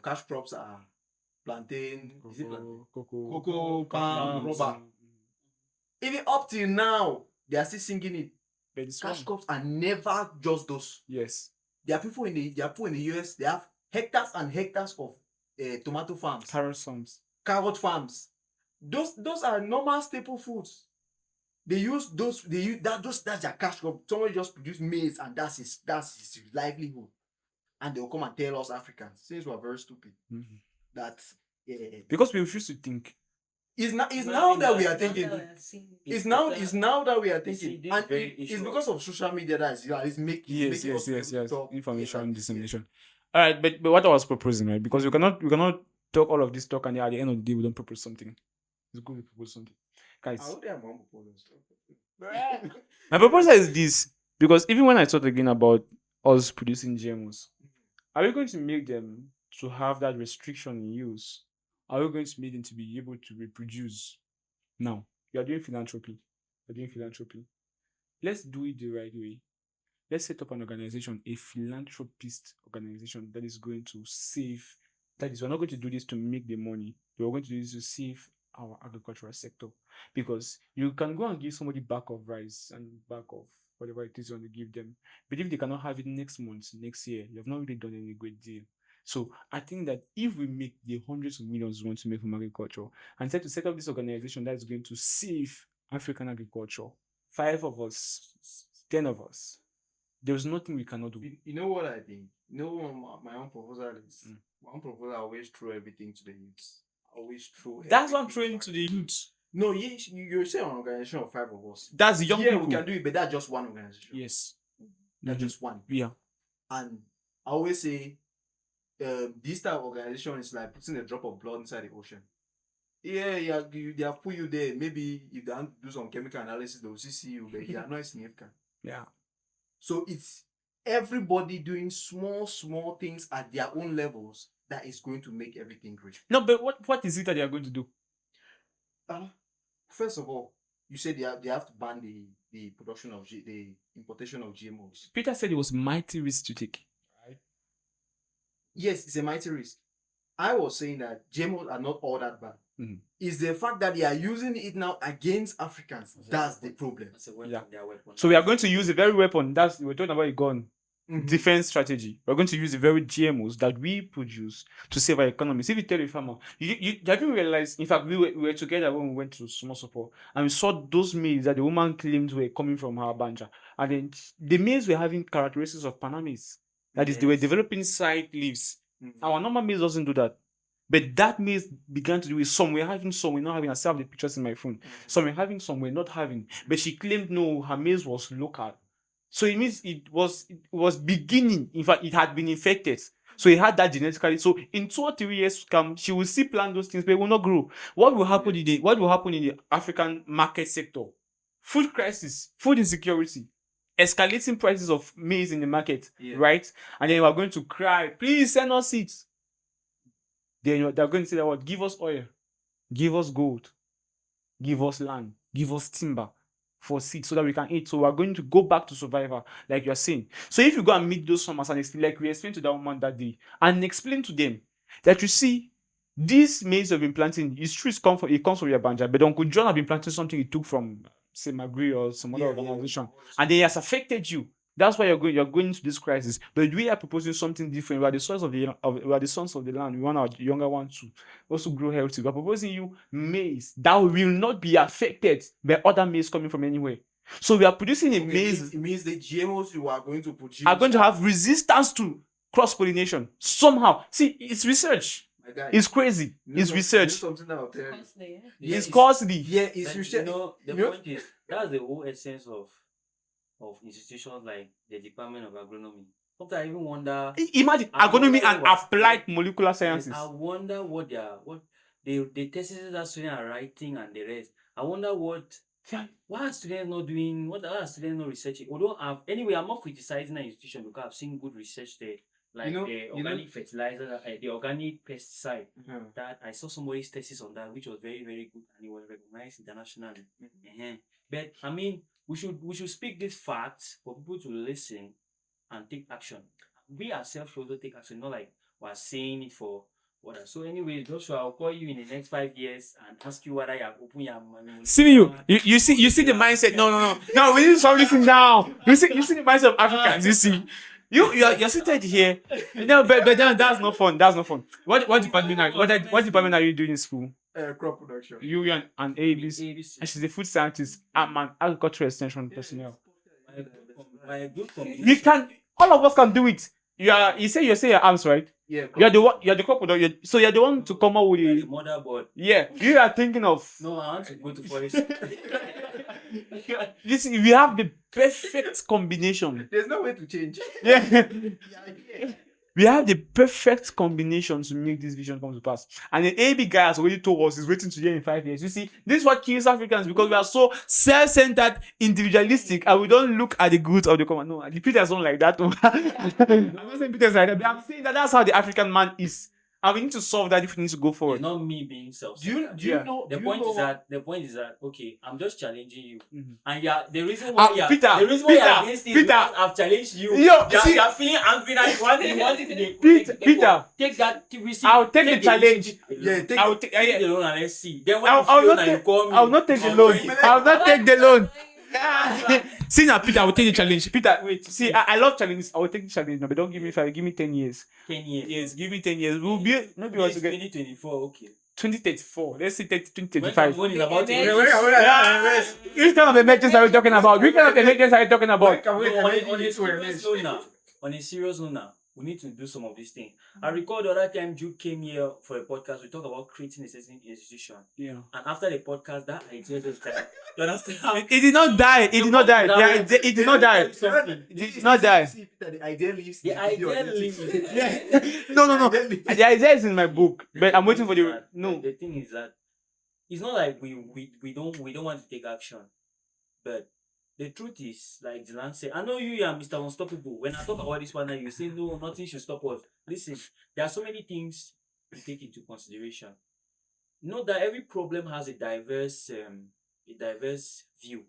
cash crops are plantain, is it plantain? Cocoa, palm, rubber. Even up till now, they are still singing it. But it's Cash wrong. crops are never just those. Yes. There are people in the US. They have hectares and hectares of tomato farms, carrot farms. Those are normal staple foods. They use those. That's their cash crop. Someone just produce maize and that's his livelihood. and they'll come and tell us Africans, since we're very stupid, that Because we refuse to think. it's now that we are Now thinking. that we are seeing it. It's now that we are You see, thinking, this and very it's issue because of social media that is making Yes. us be able to talk Information like this, dissemination. All right, but what I was proposing, right? Because we cannot talk all of this talk, and at the end of the day, we don't propose something. It's good we propose something, guys. I don't think I'm on proposals. My proposal is this, because even when I thought again about us producing GMOs, are we going to make them to have that restriction in use? Are we going to make them to be able to reproduce? Now, you are doing philanthropy. Let's do it the right way. Let's set up an organization, a philanthropist organization that is going to save. That is, we're not going to do this to make the money. We're going to do this to save our agricultural sector. Because you can go and give somebody back of rice and back of whatever it is you want to give them. But if they cannot have it next month, next year, you have not really done any great deal. So I think that if we make the hundreds of millions we want to make from agriculture and try to set up this organization that is going to save African agriculture, 5 of us, 10 of us, there's nothing we cannot do. You know what I think? You know what my own proposal is? My own proposal, I always throw everything to the youths. Always throw. That's what I'm everything throwing back. to the youth. No, you're saying an organization of 5 of us. That's the young Yeah, people. we can do it, but that's just one organization. Yes. That's just one. Yeah. And I always say, this type of organization is like putting a drop of blood inside the ocean. Yeah, they have put you there. Maybe if they want to do some chemical analysis, they will see you, but you are not significant. Yeah. So it's everybody doing small things at their own levels that is going to make everything great. No, but what is it that they are going to do? First of all, you said they have to ban the production of the importation of GMOs. Peter said it was mighty risk to take. Right? Yes, it's a mighty risk. I was saying that GMOs are not all that bad. Mhm. It's the fact that they are using it now against Africans. That's the problem. That's a weapon. Yeah. Their weapon. So we are going to use the very weapon we're talking about a gun. Mhm. Defense strategy. We're going to use the very GMOs that we produce to save our economy. So if you tell a farmer, you have you realized, in fact, we were together when we went to small support and we saw those maize that the woman claimed were coming from her banja. And then the maize were having characteristics of Panamese. That is, they were Yes. developing side leaves. Mhm. Our normal maize doesn't do that. But that maize began to do it. Some were having, some were not having. I still have the pictures in my phone. Some were having, some were not having. But she claimed no, her maize was local. So it means it was beginning. In fact, it had been infected. So it had that genetically. So in 2 or 3 years to come, she will still plant those things, but it will not grow. What will happen in the African market sector? Food crisis, food insecurity, escalating prices of maize in the market, right? And then we are going to cry, please send us seeds. Then they're going to say that what? Give us oil, give us gold, give us land, give us timber for seeds so that we can eat. So we're going to go back to survival, like you're saying. So if you go and meet those farmers and explain, like we explained to that woman that day, and explain to them that you see, this maize you've been planting, it's true, it comes from your banja, but Uncle John have been planting something he took from, say, Magri or some other organization, and then it has affected you. That's why you're going into this crisis. But we are proposing something different. We are the sons of the land. We want our younger ones to also grow healthy. We are proposing you maize that will not be affected by other maize coming from anywhere. So we are producing a maize. It means the GMOs you are going to produce are going to have resistance to cross-pollination somehow. See, it's research. My guy, It's crazy. It's research. something that I'll tell you. Costly, yeah. Yeah, It's costly. Yeah, it's But, research. the point is, that's the whole essence of institutions like the Department of Agronomy. Sometimes I even wonder. Imagine I agronomy wonder and what- applied molecular sciences. I wonder what the thesis that students are writing and the rest. I wonder what. Why are students not doing? What are students not researching? Anyway, I'm not criticizing an institution because I've seen good research there, like the organic fertilizer, the organic pesticide. That I saw somebody's thesis on that, which was very, very good and it was recognized internationally. But I mean, we should speak these facts for people to listen and take action. We ourselves should also take action, not like we're saying it for others. So anyway, Joshua, I'll call you in the next 5 years and ask you whether you have opened your money. See you see the mindset. No. We need something now. You see the mindset of Africans. You see, you're seated here. No, but then that's not fun. That's not fun. What department are you doing in school? Crop production. You and ABC. And she's a food scientist. I'm an agricultural extension personnel. My good You can. All of us can do it. You say your arms, right? Yeah. You're the one. You're the couple. So you're the one to come up with The it. motherboard. Yeah, you are thinking of. No, I want to go to forest. You see, we have the perfect combination. There's no way to change. Yeah. Yeah. We have the perfect combination to make this vision come to pass. And the AB guy has already told us he's waiting to hear in 5 years. You see, this is what kills Africans because we are so self-centered, individualistic, and we don't look at the good of the common. No, the Peters don't like that. I'm not saying Peters like that, but I'm saying that that's how the African man is. And we need to solve that if we need to go It's forward. not me being self. Do you Yeah. know? The do point you know is that okay, I'm just challenging you, Mhm. and yeah, the reason why Peter, the reason why Peter, you're against it is Peter. because I've challenged you. Yo, you're, see- you're feeling angry now. You want it to be Peter, take that receipt. I'll take the challenge. Yeah, take I'll take. Take the loan and let's see. Then when I'll you feel not that take- you call me. I'll not take the I'll loan. bring- I'll not take the loan. See now, Peter, I will take the challenge. Peter, wait. See, I love challenges. I will take the challenge. No, but don't give me 5. Give me 10 years. 10 years. Yes, give me 10 years. We'll be maybe once Yes, again. 2024. Okay. 2034. Let's say 2035. When it's about to Which kind of emergency are we talking about? Which kind of emergency are we talking about? No, on a serious note now, we need to do some of these things. I recall the other time Jude came here for a podcast, we talked about creating a certain institution. Yeah. And after the podcast, that idea just died. You understand? It did not die. It did not die. Yeah, it did not die. Something. It did not die. See, Peter, the idea leaves. The idea leaves. No. The idea is in my book, but I'm waiting for the no. The thing is that it's not like we don't want to take action, but the truth is, like Dylan said, I know you are Mr. Unstoppable. When I talk about this one, you say no, nothing should stop us. Listen, there are so many things to take into consideration. Note that every problem has a diverse view.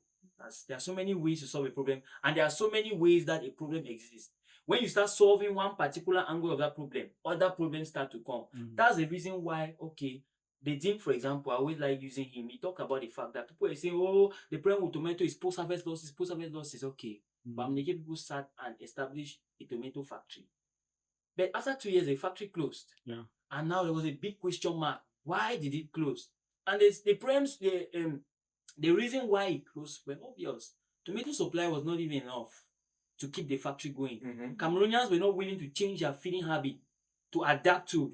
There are so many ways to solve a problem, and there are so many ways that a problem exists. When you start solving one particular angle of that problem, other problems start to come. That's the reason why, okay, the Dean, for example, I always like using him. He talk about the fact that people are saying, oh, the problem with tomato is post-harvest losses. Okay. But I'm making people start and establish a tomato factory. But after 2 years, the factory closed. Yeah. And now there was a big question mark. Why did it close? And the problems, the reason why it closed were obvious. Tomato supply was not even enough to keep the factory going. Cameroonians were not willing to change their feeding habit to adapt to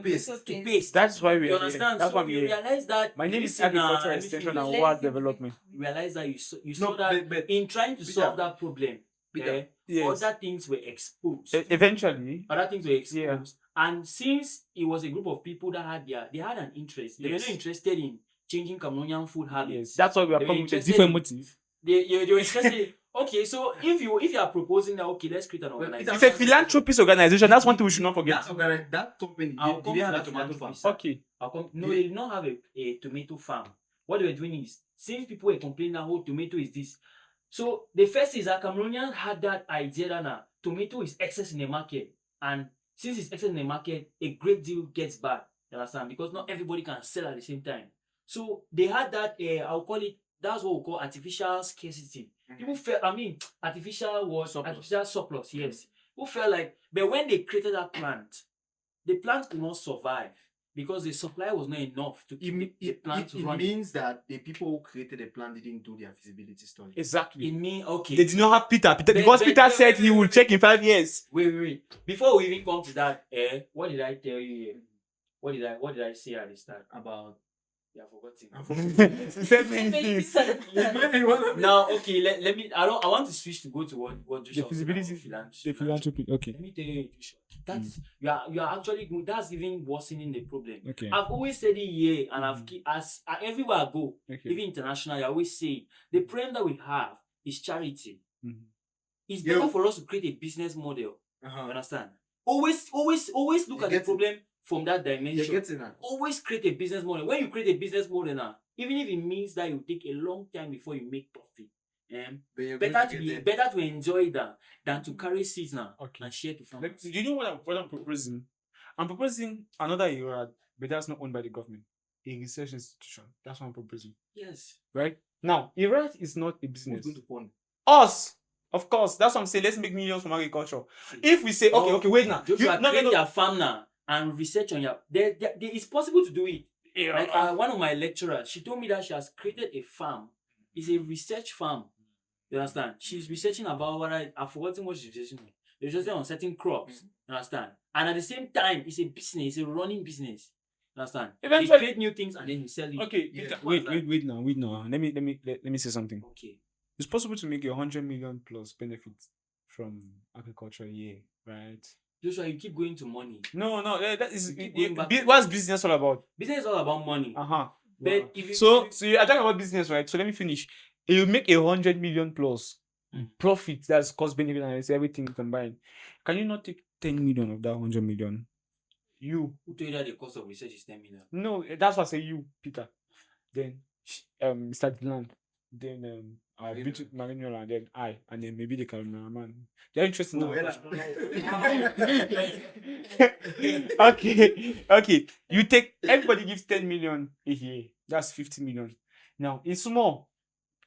paste. That's why we You are understand? That's So why you we are. realize that. My name is listen, Agricultural let me Extension finish. and World Development. You realize that you No, saw that but in trying to solve that problem, Peter, Yes. other things were exposed. Eventually. Other things were exposed. And since it was a group of people that had an interest, they were not interested in changing Cameroonian food habits. Yes. That's why we are They were coming with a interested different in- motive. They were interested. Okay, so if you are proposing that, okay, let's create an organization. It's a philanthropist organization. That's one thing we should not forget. That company, I'll did they come have to a that tomato farm? philanthropy, sir. Okay. No, they did not have a tomato farm. What they were doing is, since people were complaining that whole tomato is this. So the first is that Cameroonians had that idea that now tomato is excess in the market. And since it's excess in the market, a great deal gets bad. You understand? Because not everybody can sell at the same time. So they had that, I'll call it, that's what we call artificial scarcity. People felt, artificial surplus, yes. People felt like, but when they created that plant, the plant could not survive because the supply was not enough to keep the plant It running. means that the people who created the plan didn't do their feasibility study. Exactly. It means, okay. They did not have Peter. Because But- Peter but- said he will check in 5 years. Wait. Before we even come to that, what did I tell you here? What did I say at the start about? Yeah, I forgot. Same thing. Now, okay, let me. I want to switch to go to what Joshua was saying about The philanthropy. Okay. Let me tell you, Joshua. That's you are actually good. That's even worsening the problem. Okay. I've always said it here, and everywhere I go, Okay. even internationally, I always say the problem that we have is charity. Mhm. It's Yeah. better for us to create a business model. You understand? Always look You at the get it. problem from that You're dimension. getting that. Always create a business model. When you create a business model now, even if it means that you take a long time before you make profit, But you're going to get there. better to enjoy that than to carry seeds now Okay. and share to farmers. Do you know what I'm proposing? I'm proposing another IRAD, but that's not owned by the government. A research institution. That's what I'm proposing. Yes. Right? Now, IRAD is not a Who's business. going to fund? Us! Of course. That's what I'm saying. Let's make millions from agriculture. If we say, okay, wait now. You are create no. your farm now and research on your. It's possible to do it. Like one of my lecturers, she told me that she has created a farm. It's a research farm. You understand? She's researching about I've forgotten what she's researching on. They're interested on certain crops. You understand? And at the same time, it's a business, it's a running business. You understand? Eventually- They create new things and then you sell it. Okay, Yeah. Peter, wait now. Let me say something. Okay. It's possible to make 100 million plus benefits from agriculture a year, right? Joshua, you keep going to money. No, that is You keep going back to- what's business all about? Business is all about money. But if you So you're talking about business, right? So let me finish. You make 100 million plus profit, that's cost benefit and everything combined. Can you not take 10 million of that 100 million? You who told you that the cost of research is 10 million? no, that's what I say. You, Peter. Then Mr. Dylan. Then our beauty Marinola, and then I, and then maybe the cameraman. They're interested now. Okay. You take everybody gives 10 million a year. That's 50 million. Now it's small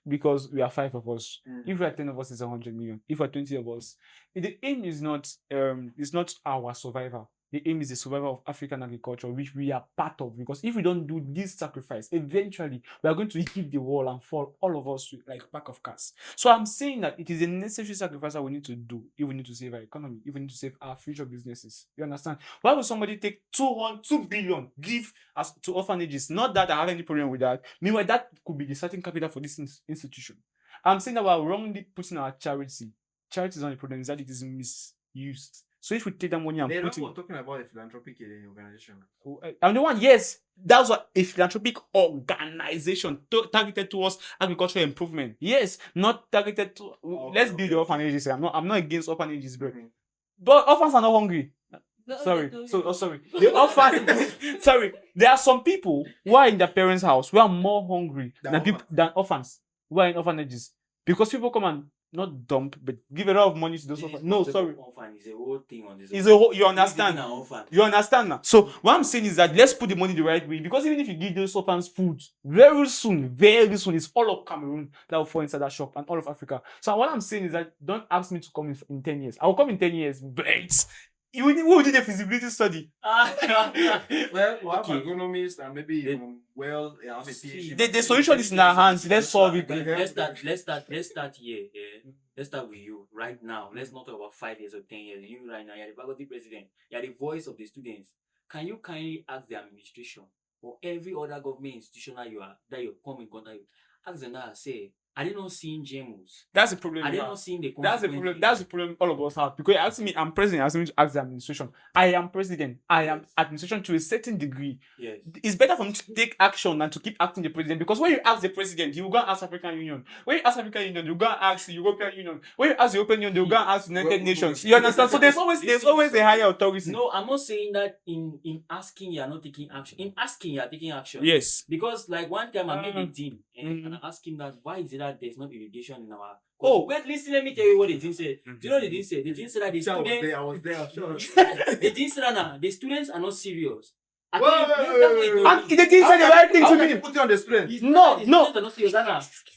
because we are 5 of us. If we are 10 of us, it's 100 million. If we are 20 of us, the aim is not our survival. The aim is the survival of African agriculture, which we are part of. Because if we don't do this sacrifice, eventually we are going to hit the wall and fall, all of us, like a pack of cars. So I'm saying that it is a necessary sacrifice that we need to do if we need to save our economy, if we need to save our future businesses. You understand? Why would somebody take 2 billion, give us to orphanages? Not that I have any problem with that. Meanwhile, that could be the starting capital for this institution. I'm saying that we're wrongly putting our charity. Charity is not the problem, is that it is misused. So if we take that money and put it, we're talking about a philanthropic organization. I'm the one. Yes, that's what a philanthropic organization targeted towards agricultural improvement. Yes, not targeted to. Let's build the orphanages. I'm not against orphanages, bro. But orphans are not hungry. Sorry. The orphans. Sorry. There are some people who are in their parents' house who are more hungry than orphans who are in orphanages, because people come and not dump, but give a lot of money to those orphans. No, sorry. Orphan is a whole thing on this. It's a whole, you understand? Orphan. You understand now? So what I'm saying is that let's put the money the right way, because even if you give those orphans food, very soon, it's all of Cameroon that will fall inside that shop and all of Africa. So what I'm saying is that don't ask me to come in 10 years. I will come in 10 years, but we did a feasibility study. Well, we'll have agronomists and maybe have a PhD. The solution is in our hands. Let's solve it. Let's start here. Let's start with you right now. Let's not talk about 5 years or 10 years. You right now, you're the faculty president. You're the voice of the students. Can you kindly ask the administration or every other government institution that you come in contact with, ask them that, say, are they not seeing GMOs? That's the problem. Are they not seeing the That's the problem. That's the problem all of us have. Because you ask me, I'm president, ask me to ask the administration. I am president. I am administration to a certain degree. Yes. It's better for me to take action than to keep asking the president. Because when you ask the president, he will go and ask African Union. When you ask African Union, you go and ask the European Union. When you ask the European Union, they will go and ask the United Nations. You understand? So there's always a higher authority. No, I'm not saying that in asking you are not taking action. In asking you are taking action. Yes. Because like one time I made a dean and I asked him that why is it that there's not irrigation in our. Oh, wait, listen, let me tell you what the dean said. Do you know what the dean said? The dean said that the students. I was there. Sure. The dean said that the students are not serious. And the dean said the right thing to me. Put it on the students. No. Students are not serious.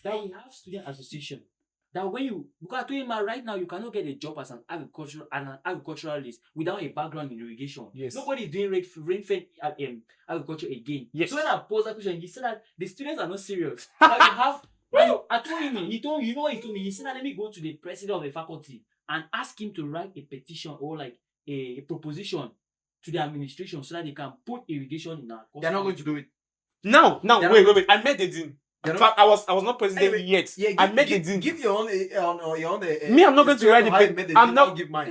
That we have student association. That when you, because I told him right now you cannot get a job as an agriculturalist without a background in irrigation. Yes. Nobody is doing rain-fed agriculture again. Yes. So when I posed that question, he said that the students are not serious. That you have. I told him, you know what he told me? He said that let me go to the president of the faculty and ask him to write a petition or like a proposition to the administration so that they can put irrigation in our course. They're not going to do it. Now, wait. I met the dean. In fact, I was not president yet. Yeah, I met the dean. Give your own. Me, I'm not going to write the petition. I'm not give mine.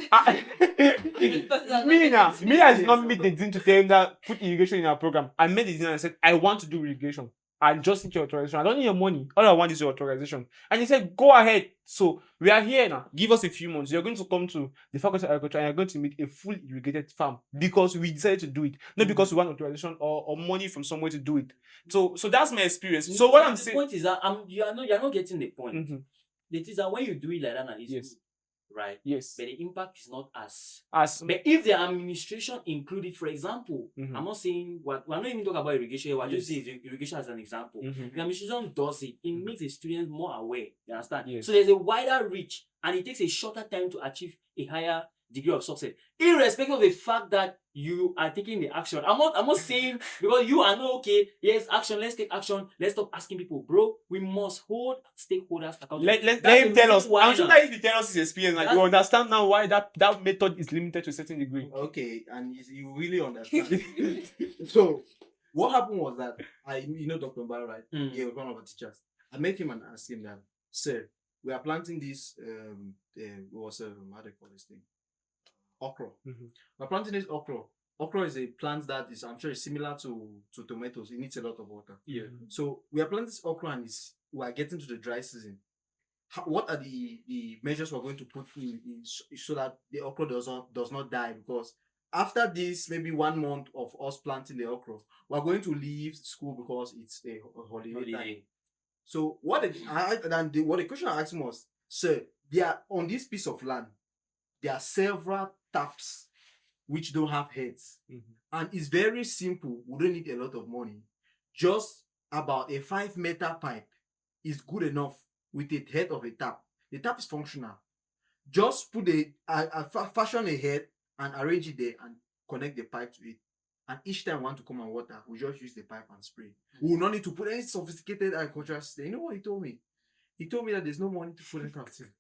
Me, I did not meet the dean to tell him that put irrigation in our program. I met the dean and I said, I want to do irrigation. I just need your authorization. I don't need your money. All I want is your authorization. And he said, go ahead. So we are here now. Give us a few months. You're going to come to the Faculty of Agriculture and you're going to meet a full irrigated farm because we decided to do it. Not because we want authorization or money from somewhere to do it. So that's my experience. So what I'm saying. The point is that you're not getting the point. Mm-hmm. The thing is that when you do it like that, it's yes. good, right? Yes. But the impact is not as. But if the administration included, for example, mm-hmm. I'm not saying we're not even talking about irrigation. We're just saying irrigation as an example. Mm-hmm. The administration does it. It makes the students more aware. You understand? Yes. So there's a wider reach, and it takes a shorter time to achieve a higher degree of success, irrespective of the fact that you are taking the action. I'm not saying because you are not okay. Yes, action. Let's take action. Let's stop asking people, bro. We must hold stakeholders accountable. Let That's him the tell reason us. why I'm sure now. that if he tell us his experience, like, you understand now why that method is limited to a certain degree. Okay, and you really understand. So what happened was that Dr. Mbara, right? He was one of our teachers. I met him and asked him that, sir, we are planting this how do you call this thing? Okra. We're planting this okra. Okra is a plant that is, I'm sure, is similar to tomatoes. It needs a lot of water. Yeah. So we are planting this okra and we are getting to the dry season. What are the measures we're going to put in so that the okra does not die? Because after this, maybe 1 month of us planting the okra, we're going to leave school because it's a holiday time. So what the question I asked him was, sir, there on this piece of land, there are several taps which don't have heads, and it's very simple. We don't need a lot of money. Just about a 5-meter pipe is good enough with the head of a tap. The tap is functional. Just put fashion a head and arrange it there and connect the pipe to it. And each time we want to come and water, we just use the pipe and spray. We will not need to put any sophisticated agricultural system. You know what he told me? He told me that there's no money to put that kind of thing.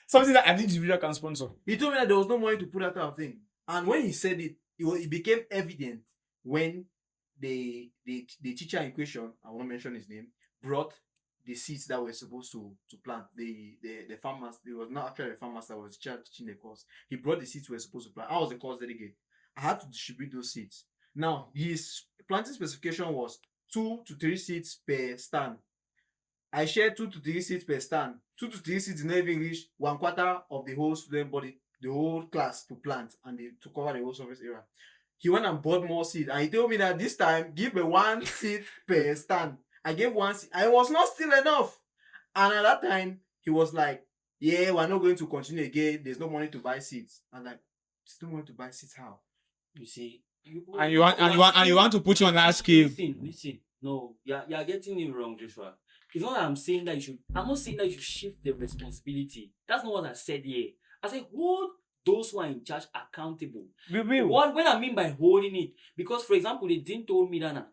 Something that an individual can sponsor. He told me that there was no money to put that kind of thing. And when he said it, it became evident when the teacher in question, I won't mention his name, brought the seeds that were supposed to plant. The farmers, it was not actually the farmers that was teaching the course. He brought the seeds we were supposed to plant. I was the course delegate. I had to distribute those seeds. Now, his planting specification was 2 to 3 seeds per stand. I shared 2 to 3 seeds per stand. 2 to 3 seeds never reach 1/4 of the whole student body, the whole class to plant and to cover the whole surface area. He went and bought more seeds, and he told me that this time give me 1 seed per stand. I gave 1 seed. I was not still enough. And at that time, he was like, yeah, we're not going to continue again. There's no money to buy seeds. I'm like, there's no money to buy seeds. How? You see, you want to put you on that scale. Listen. No, you're getting it wrong, Joshua. It's not that I'm saying that you should. I'm not saying that you should shift the responsibility. That's not what I said here. I said hold those who are in charge accountable. We will. What I mean by holding it, because for example, they didn't told me that now.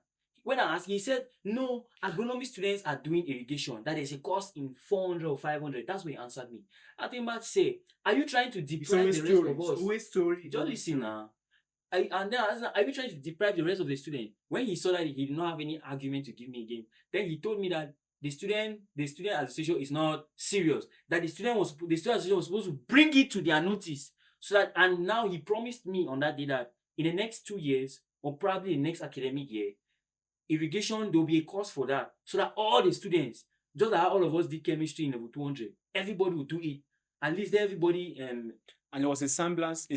When I asked, he said, no, agronomy students are doing irrigation. That is a cost in 400 or 500. That's what he answered me. I think Matt say, are you trying to deprive the rest of us? Always story. Just listen now. And then I asked, are you trying to deprive the rest of the students? When he saw that he did not have any argument to give me again, then he told me that the student association is not serious. That the student association was supposed to bring it to their notice. So that, and now he promised me on that day that in the next 2 years, or probably the next academic year, irrigation, there will be a course for that. So that all the students, just like all of us did chemistry in level 200, everybody will do it. At least everybody and there was a semblance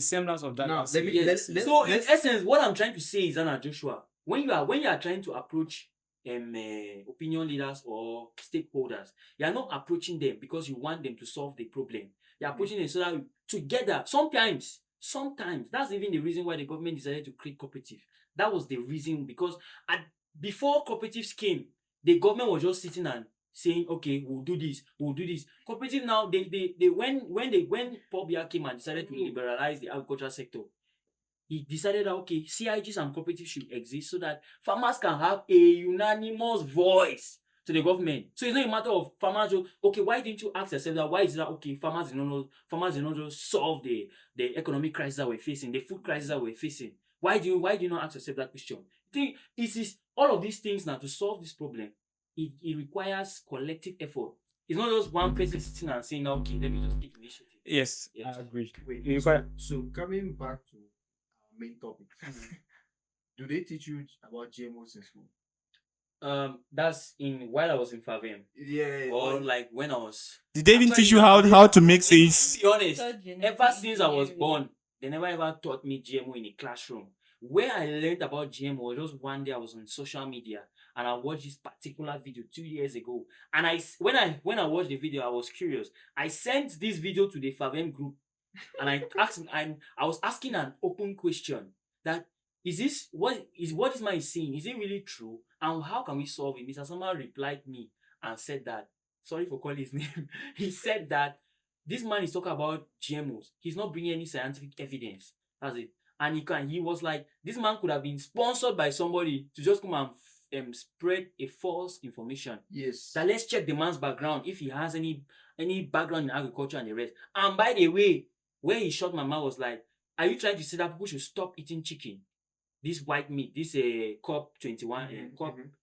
of that. Now, so in essence, what I'm trying to say is that Joshua, when you are trying to approach opinion leaders or stakeholders, you are not approaching them because you want them to solve the problem. You're approaching them so that together, sometimes that's even the reason why the government decided to create cooperative. That was the reason, because before cooperatives came, the government was just sitting and saying, okay, we'll do this. Cooperative now, when Paul Biya came and decided to liberalize the agricultural sector, he decided that, okay, CIGs and cooperatives should exist so that farmers can have a unanimous voice to the government. So it's not a matter of farmers, okay, why didn't you ask yourself that? Why is that, okay, farmers did not just solve the economic crisis that we're facing, the food crisis that we're facing? Why do you not ask yourself that question? I think it is all of these things now to solve this problem. It requires collective effort. It's not just one person sitting and saying, okay, let me just take initiative. Yes, I agree. Wait, so coming back to our main topic, do they teach you about GMOs in school? That's while I was in FAVEM. Yeah. Or like when I was. Did they even teach you how to make seeds? To be honest, ever since I was born, they never ever taught me GMO in a classroom. Where I learned about GMO was just one day I was on social media and I watched this particular video 2 years ago. And when I watched the video, I was curious. I sent this video to the FAVEM group and I was asking an open question that what is my saying? Is it really true? And how can we solve it? Mr. Sama replied me and said that, sorry for calling his name. He said that this man is talking about GMOs. He's not bringing any scientific evidence. That's it. And he was like, this man could have been sponsored by somebody to just come and spread a false information. Yes. So let's check the man's background, if he has any background in agriculture and the rest. And by the way, where he shot my mouth was like, are you trying to say that people should stop eating chicken? This white meat, this COP 21,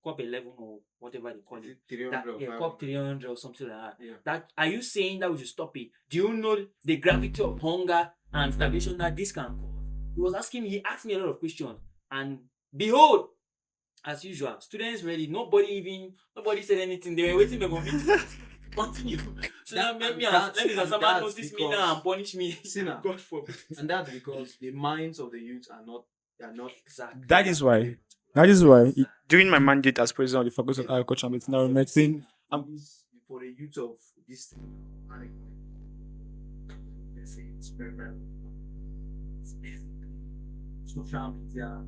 COP 11 or whatever they call it. 300 COP 300 or something like that. Yeah. That are you saying that we should stop it? Do you know the gravity of hunger and starvation that this can cause? He asked me a lot of questions, and behold, as usual, students ready. Nobody said anything. They were waiting for me to continue. So now maybe someone notice me now and punish me. God forbid. And that's because the minds of the youth are not Exactly. That is why during my mandate as president of the Faculty of Agriculture and Veterinary Medicine, for the youth of this let's say experiment, social media,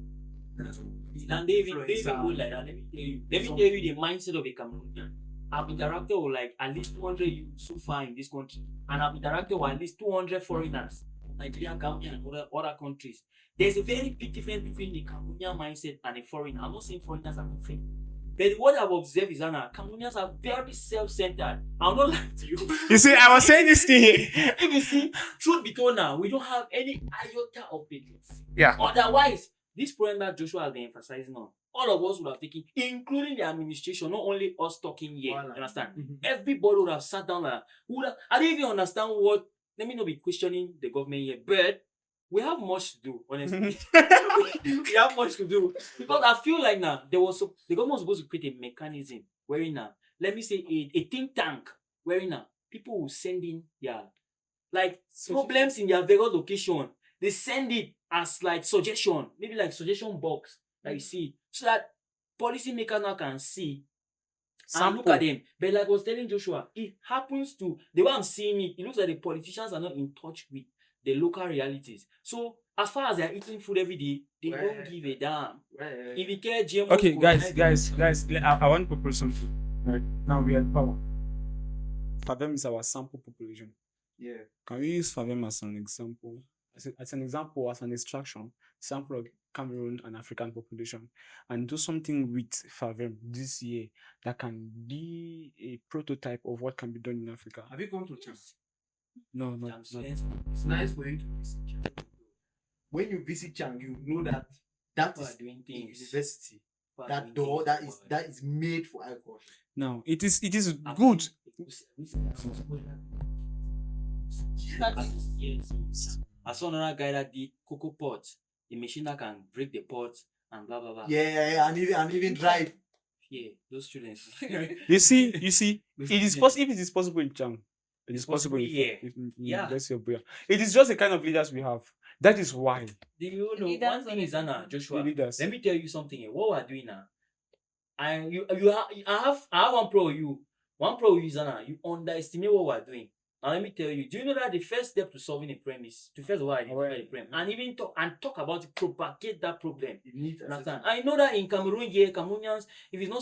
and they even go like that. Let me tell you the mindset of a Cameroonian. I've interacted with like at least 200 youths so far in this country, and I've interacted with at least 200 foreigners, Nigeria, Gambia, and other countries. There's a very big difference between the Cameroonian mindset and a foreigner. I'm not saying foreigners are different, but what I've observed is that Cameroonians are very self-centered. I'll not lie to you. You see, I was saying this thing here. If you see, truth be told now, we don't have any iota of patience. Yeah. Otherwise, this point that Joshua has been emphasizing on, all of us would have taken, including the administration, not only us talking here. You understand? Everybody would have sat down like, I don't even understand what. Let me not be questioning the government here, but we have much to do, honestly. We have much to do. Because I feel like now, the government was supposed to create a mechanism wherein now, let me say a think tank, wherein now, people will send in their, like, problems in their various location. They send it as, like, suggestion, maybe like suggestion box, that you see, so that policymakers now can see and look at them. But like I was telling Joshua, it happens to, the way I'm seeing it, it looks like the politicians are not in touch with the local realities. So as far as they're eating food every day, they don't give a damn. If you care GMOs, okay, guys, I want to propose something. Right now we are at power. Favem is our sample population. Yeah. Can we use Favem as an example? As an example, as an extraction, sample of Cameroon and African population, and do something with Favem this year that can be a prototype of what can be done in Africa. Have you gone to China? No, not. It's nice for you to visit China. When you visit China, you know that is doing a things. university. That door that is made for agriculture. No, it is good. I saw another guy that did cocoa pot, the machine that can break the pot and blah blah blah. Yeah, and even drive. Yeah, those students. You see, it is possible. If it is possible in Chang, it is possible. Yeah. Let's say, it is just the kind of leaders we have. That is why. Do you know one thing is Joshua? Let me tell you something here. What we're doing now, and I have one pro you. One pro is you underestimate what we're doing. Now let me tell you, do you know that the first step to solving a problem is to first of all identify the problem and even talk about it, propagate that problem. Understand? I know that in Cameroon, Cameroonians, if it's not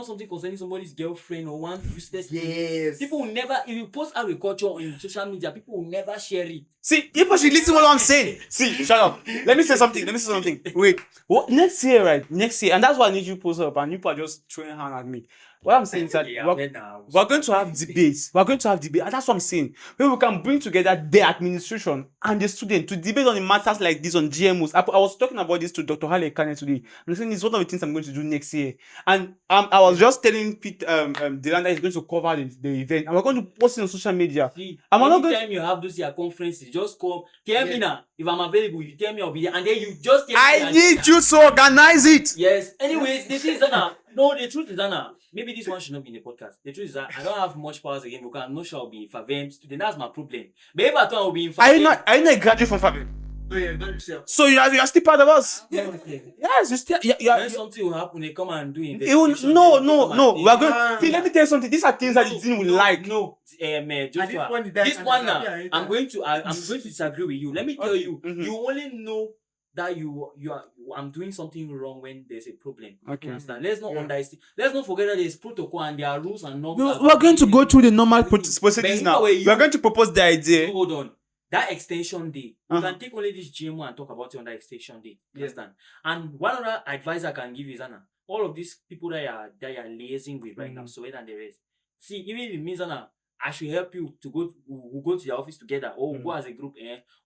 something concerning somebody's girlfriend or one useless thing, people will never. If you post agriculture on social media, people will never share it. See, people should listen to what I'm saying. See, shut up. Let me say something. Wait, what next year, right? Next year, and that's why I need you to post up, and you are just throwing hand at me. What I'm saying is that we're going to have debates. And that's what I'm saying. Where we can bring together the administration and the student to debate on the matters like this on GMOs. I was talking about this to Dr. Hale Kane today. I'm saying it's one of the things I'm going to do next year. And I was just telling Pete Dylan that he's going to cover the event. And we're going to post it on social media. See, anytime you have those conferences, just come. Tell me now. If I'm available, you tell me I'll be there. And then you just tell me. I need you to organize it. Yes. Anyways, the thing is that the truth is that maybe this one should not be in the podcast. The truth is that I don't have much powers again because I'm not sure I'll be in Favem student. That's my problem. But if I thought I'll be in Favem, are you not a graduate from Favem? Oh yeah, not yourself. So you are still part of us. Yes, you still. When something will happen, they come and do investigation. No. We are going. See, let me tell you something. These are things that you didn't like. No, Joshua. This one now, I'm going to disagree with you. Let me tell you. You only know that I'm doing something wrong when there's a problem. Okay. You understand? Let's not Yeah. underestimate. Let's not forget that there's protocol and there are rules and norms. No, that we're going to go through the normal everything. procedures But now. if I were We're you- going to propose the idea. Hold on. That extension day, you Uh-huh. can take only this GMO and talk about it on that extension day. You understand? And one other advice I can give is Anna, all of these people that you are liaising with right now, so and the rest. See, even if it means Anna, I should help you to we'll go to your office together or we'll go as a group,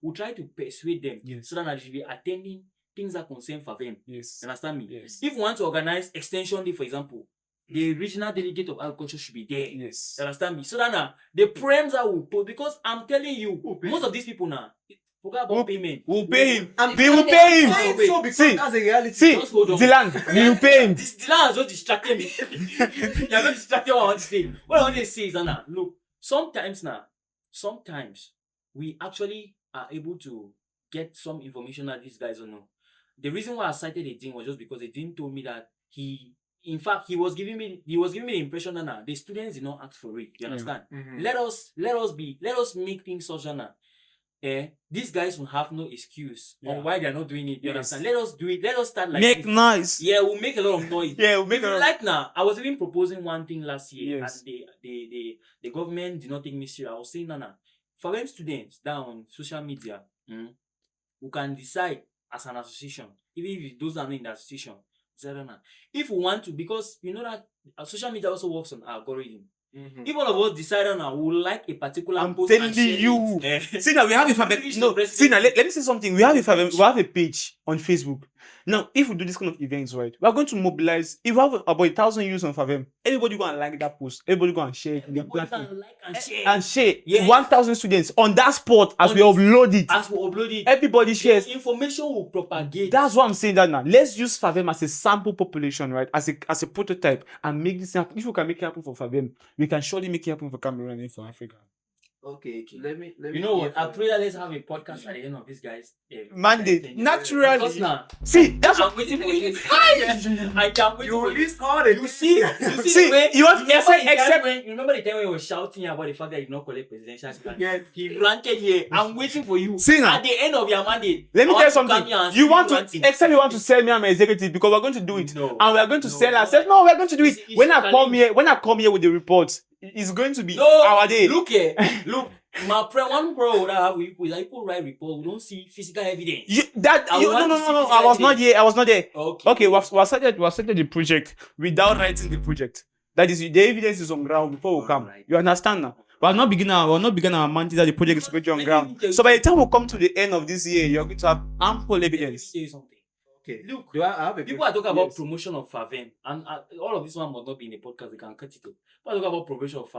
we'll try to persuade them Yes. so that they should be attending things that concern for them. Yes. You understand me? Yes. If we want to organize extension day, for example, the regional delegate of agriculture should be there. Yes. You understand me? So that now the prems that will put, because I'm telling you, most of these people now forget about payment. We'll pay him. I'm- We will pay him. Saying so because See, that's a reality. See, Just hold on. Dylan, we will pay him. This Dylan has just distracted me. You're not distracted what I want to say. What I want to say is that now, look, sometimes we actually are able to get some information that these guys don't know. The reason why I cited a dean was just because the dean told me that he was giving me the impression that now the students did not ask for it. You understand? Let us make things such that now, these guys will have no excuse on why they are not doing it. You understand? Let us do it. Let us start like Make this. noise. Yeah, we'll make a lot of noise. Yeah, we'll make If you a lot. like now, I was even proposing one thing last year, Yes. and the government did not take me serious. I was saying, Nana, for them students down on social media, we can decide as an association, even if those are not in the association, if we want to, because you know that social media also works on algorithm. If all of us decide now, we would like a particular I'm post telling and share you. it. See now we have a Reach no. the president. See now let me say something. We have a page on Facebook. Now if we do this kind of events, right, we are going to mobilize. If we have about 1,000 users on Favem, everybody go and like that post. Everybody go and share it. in their Everybody platform. can like and share. And share Yes. 1,000 students on that spot as On we this- upload it. As we upload it, Everybody shares. the information will propagate. That's what I'm saying that now. Let's use Favem as a sample population, right? As a prototype and make this happen. If we can make it happen for Favem, we can surely make it happen for Cameroon and for Africa. Okay, let me. You know what? I pray that let's have a podcast at the end of this guy's Mandate. Because Naturally. now, See, that's I'm what. waiting for you. I can't wait You for you. release all the You see See, the way you want remember the time except when you remember the time when he was shouting about the fact that he did not collect presidential grant? Yes. He ranted here. I'm waiting for you. See now. At the end of your mandate. Let me I tell you want to come something. here and You see want to, ranting. except you want to sell me I'm an executive because we're going to do it. No. And we are going to No, sell no. ourselves. No, we're going to do it. It's When I challenge. come here with the reports, it's going to be No, our day. Look here. Look. My one pro that have we like people write report, we don't see physical evidence. No, want no. to see I was not here. I was not there. Okay. Okay, we started the project without writing the project. That is, the evidence is on ground before we come. Alright. You understand now? We're not beginning our mandate that the project is going to be on Let me ground. tell you So by the time we come to the end of this year, you're going to have ample Let me evidence. tell you something. Okay. Look, Do I have a people are talking about Yes. promotion of Favem, and all of this one must not be in the podcast. We can cut it off. People are talking about promotion of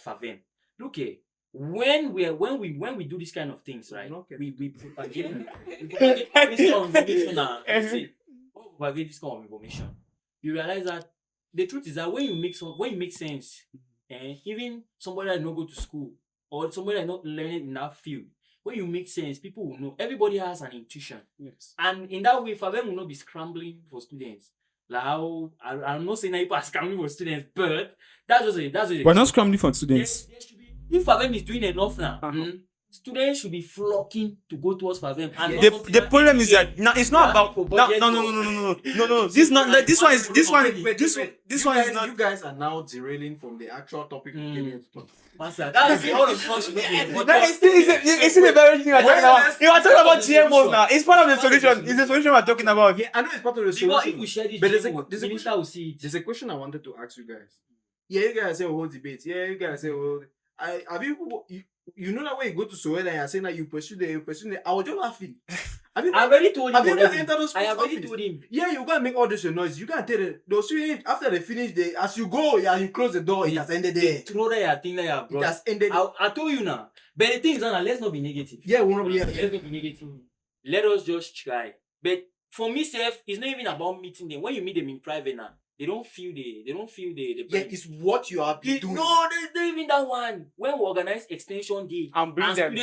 Favem. Look here, when we do this kind of things, right? Okay. We propagate this kind of information. See, when we propagate this kind of information, you realize that the truth is that when you make sense, even somebody that not go to school or somebody that not learning in that field, when you make sense, people will know. Everybody has an intuition. Yes. And in that way, Favem will not be scrambling for students. Like how I'm not saying that people are scrambling for students, but that's just it. We're not scrambling for students. There should be, if Favem is doing enough now, Uh-huh. students should be flocking to go towards Favem. And not The something the problem is that now it's not You about ask for no. budget This is not like this one is this one is not. You guys are now derailing from the actual topic we came here to talk. Master, that's all of us should be in the No, podcast. it's the very thing we're talking about. You are talking about GMOs now. It's part of the solution. It's the solution we're talking about. Yeah, I know it's part of the Because solution. if we share this, But there's a minister question- will see it. There's a question I wanted to ask you guys. Yeah, you guys say we'll debate. Yeah, you guys say well. Have you know that when you go to Soweto and you're saying that you pursue the I was just laughing. Have you I already told him have you ever already. entered those I have already office? told him. Yeah, you gotta make all this noise. You can't tell it. Those after they finish, as you go, yeah, you close the door. It has ended there. Throw that your thing that you have It brought. has ended. I told you now. But the thing is now, let's not be negative. Yeah, we wanna be. Let's not be negative. Let us just try. But for me, self, it's not even about meeting them. When you meet them in private now, they don't feel the Yeah, it's what you have been doing. No, there's not even that one. When we organize extension day And bring them.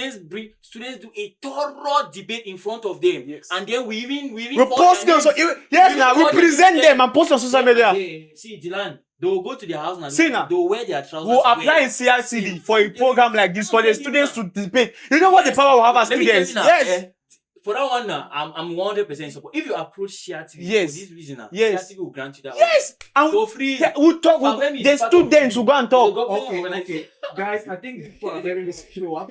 students do a thorough debate in front of them. Yes. And then we even We post them. So yes, now we present them and post on social media. See, Dylan, they will go to their house now. See now. They will wear their trousers. We'll apply in CRCD for a program like this for the students to debate. You know what the power will have as Let me tell students? you now, Yes. for that one now, I'm 100% support. If you approach Share TV Yes. for this reason now, Yes. Share TV will grant you that. Yes, and For free. yeah, we'll talk. Fabemi is The part of students will go and talk. Okay. Guys, I think people are very slow.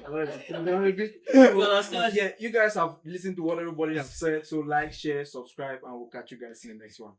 You understand? Yeah, you guys have listened to what everybody has said. So like, share, subscribe, and we'll catch you guys in the next one.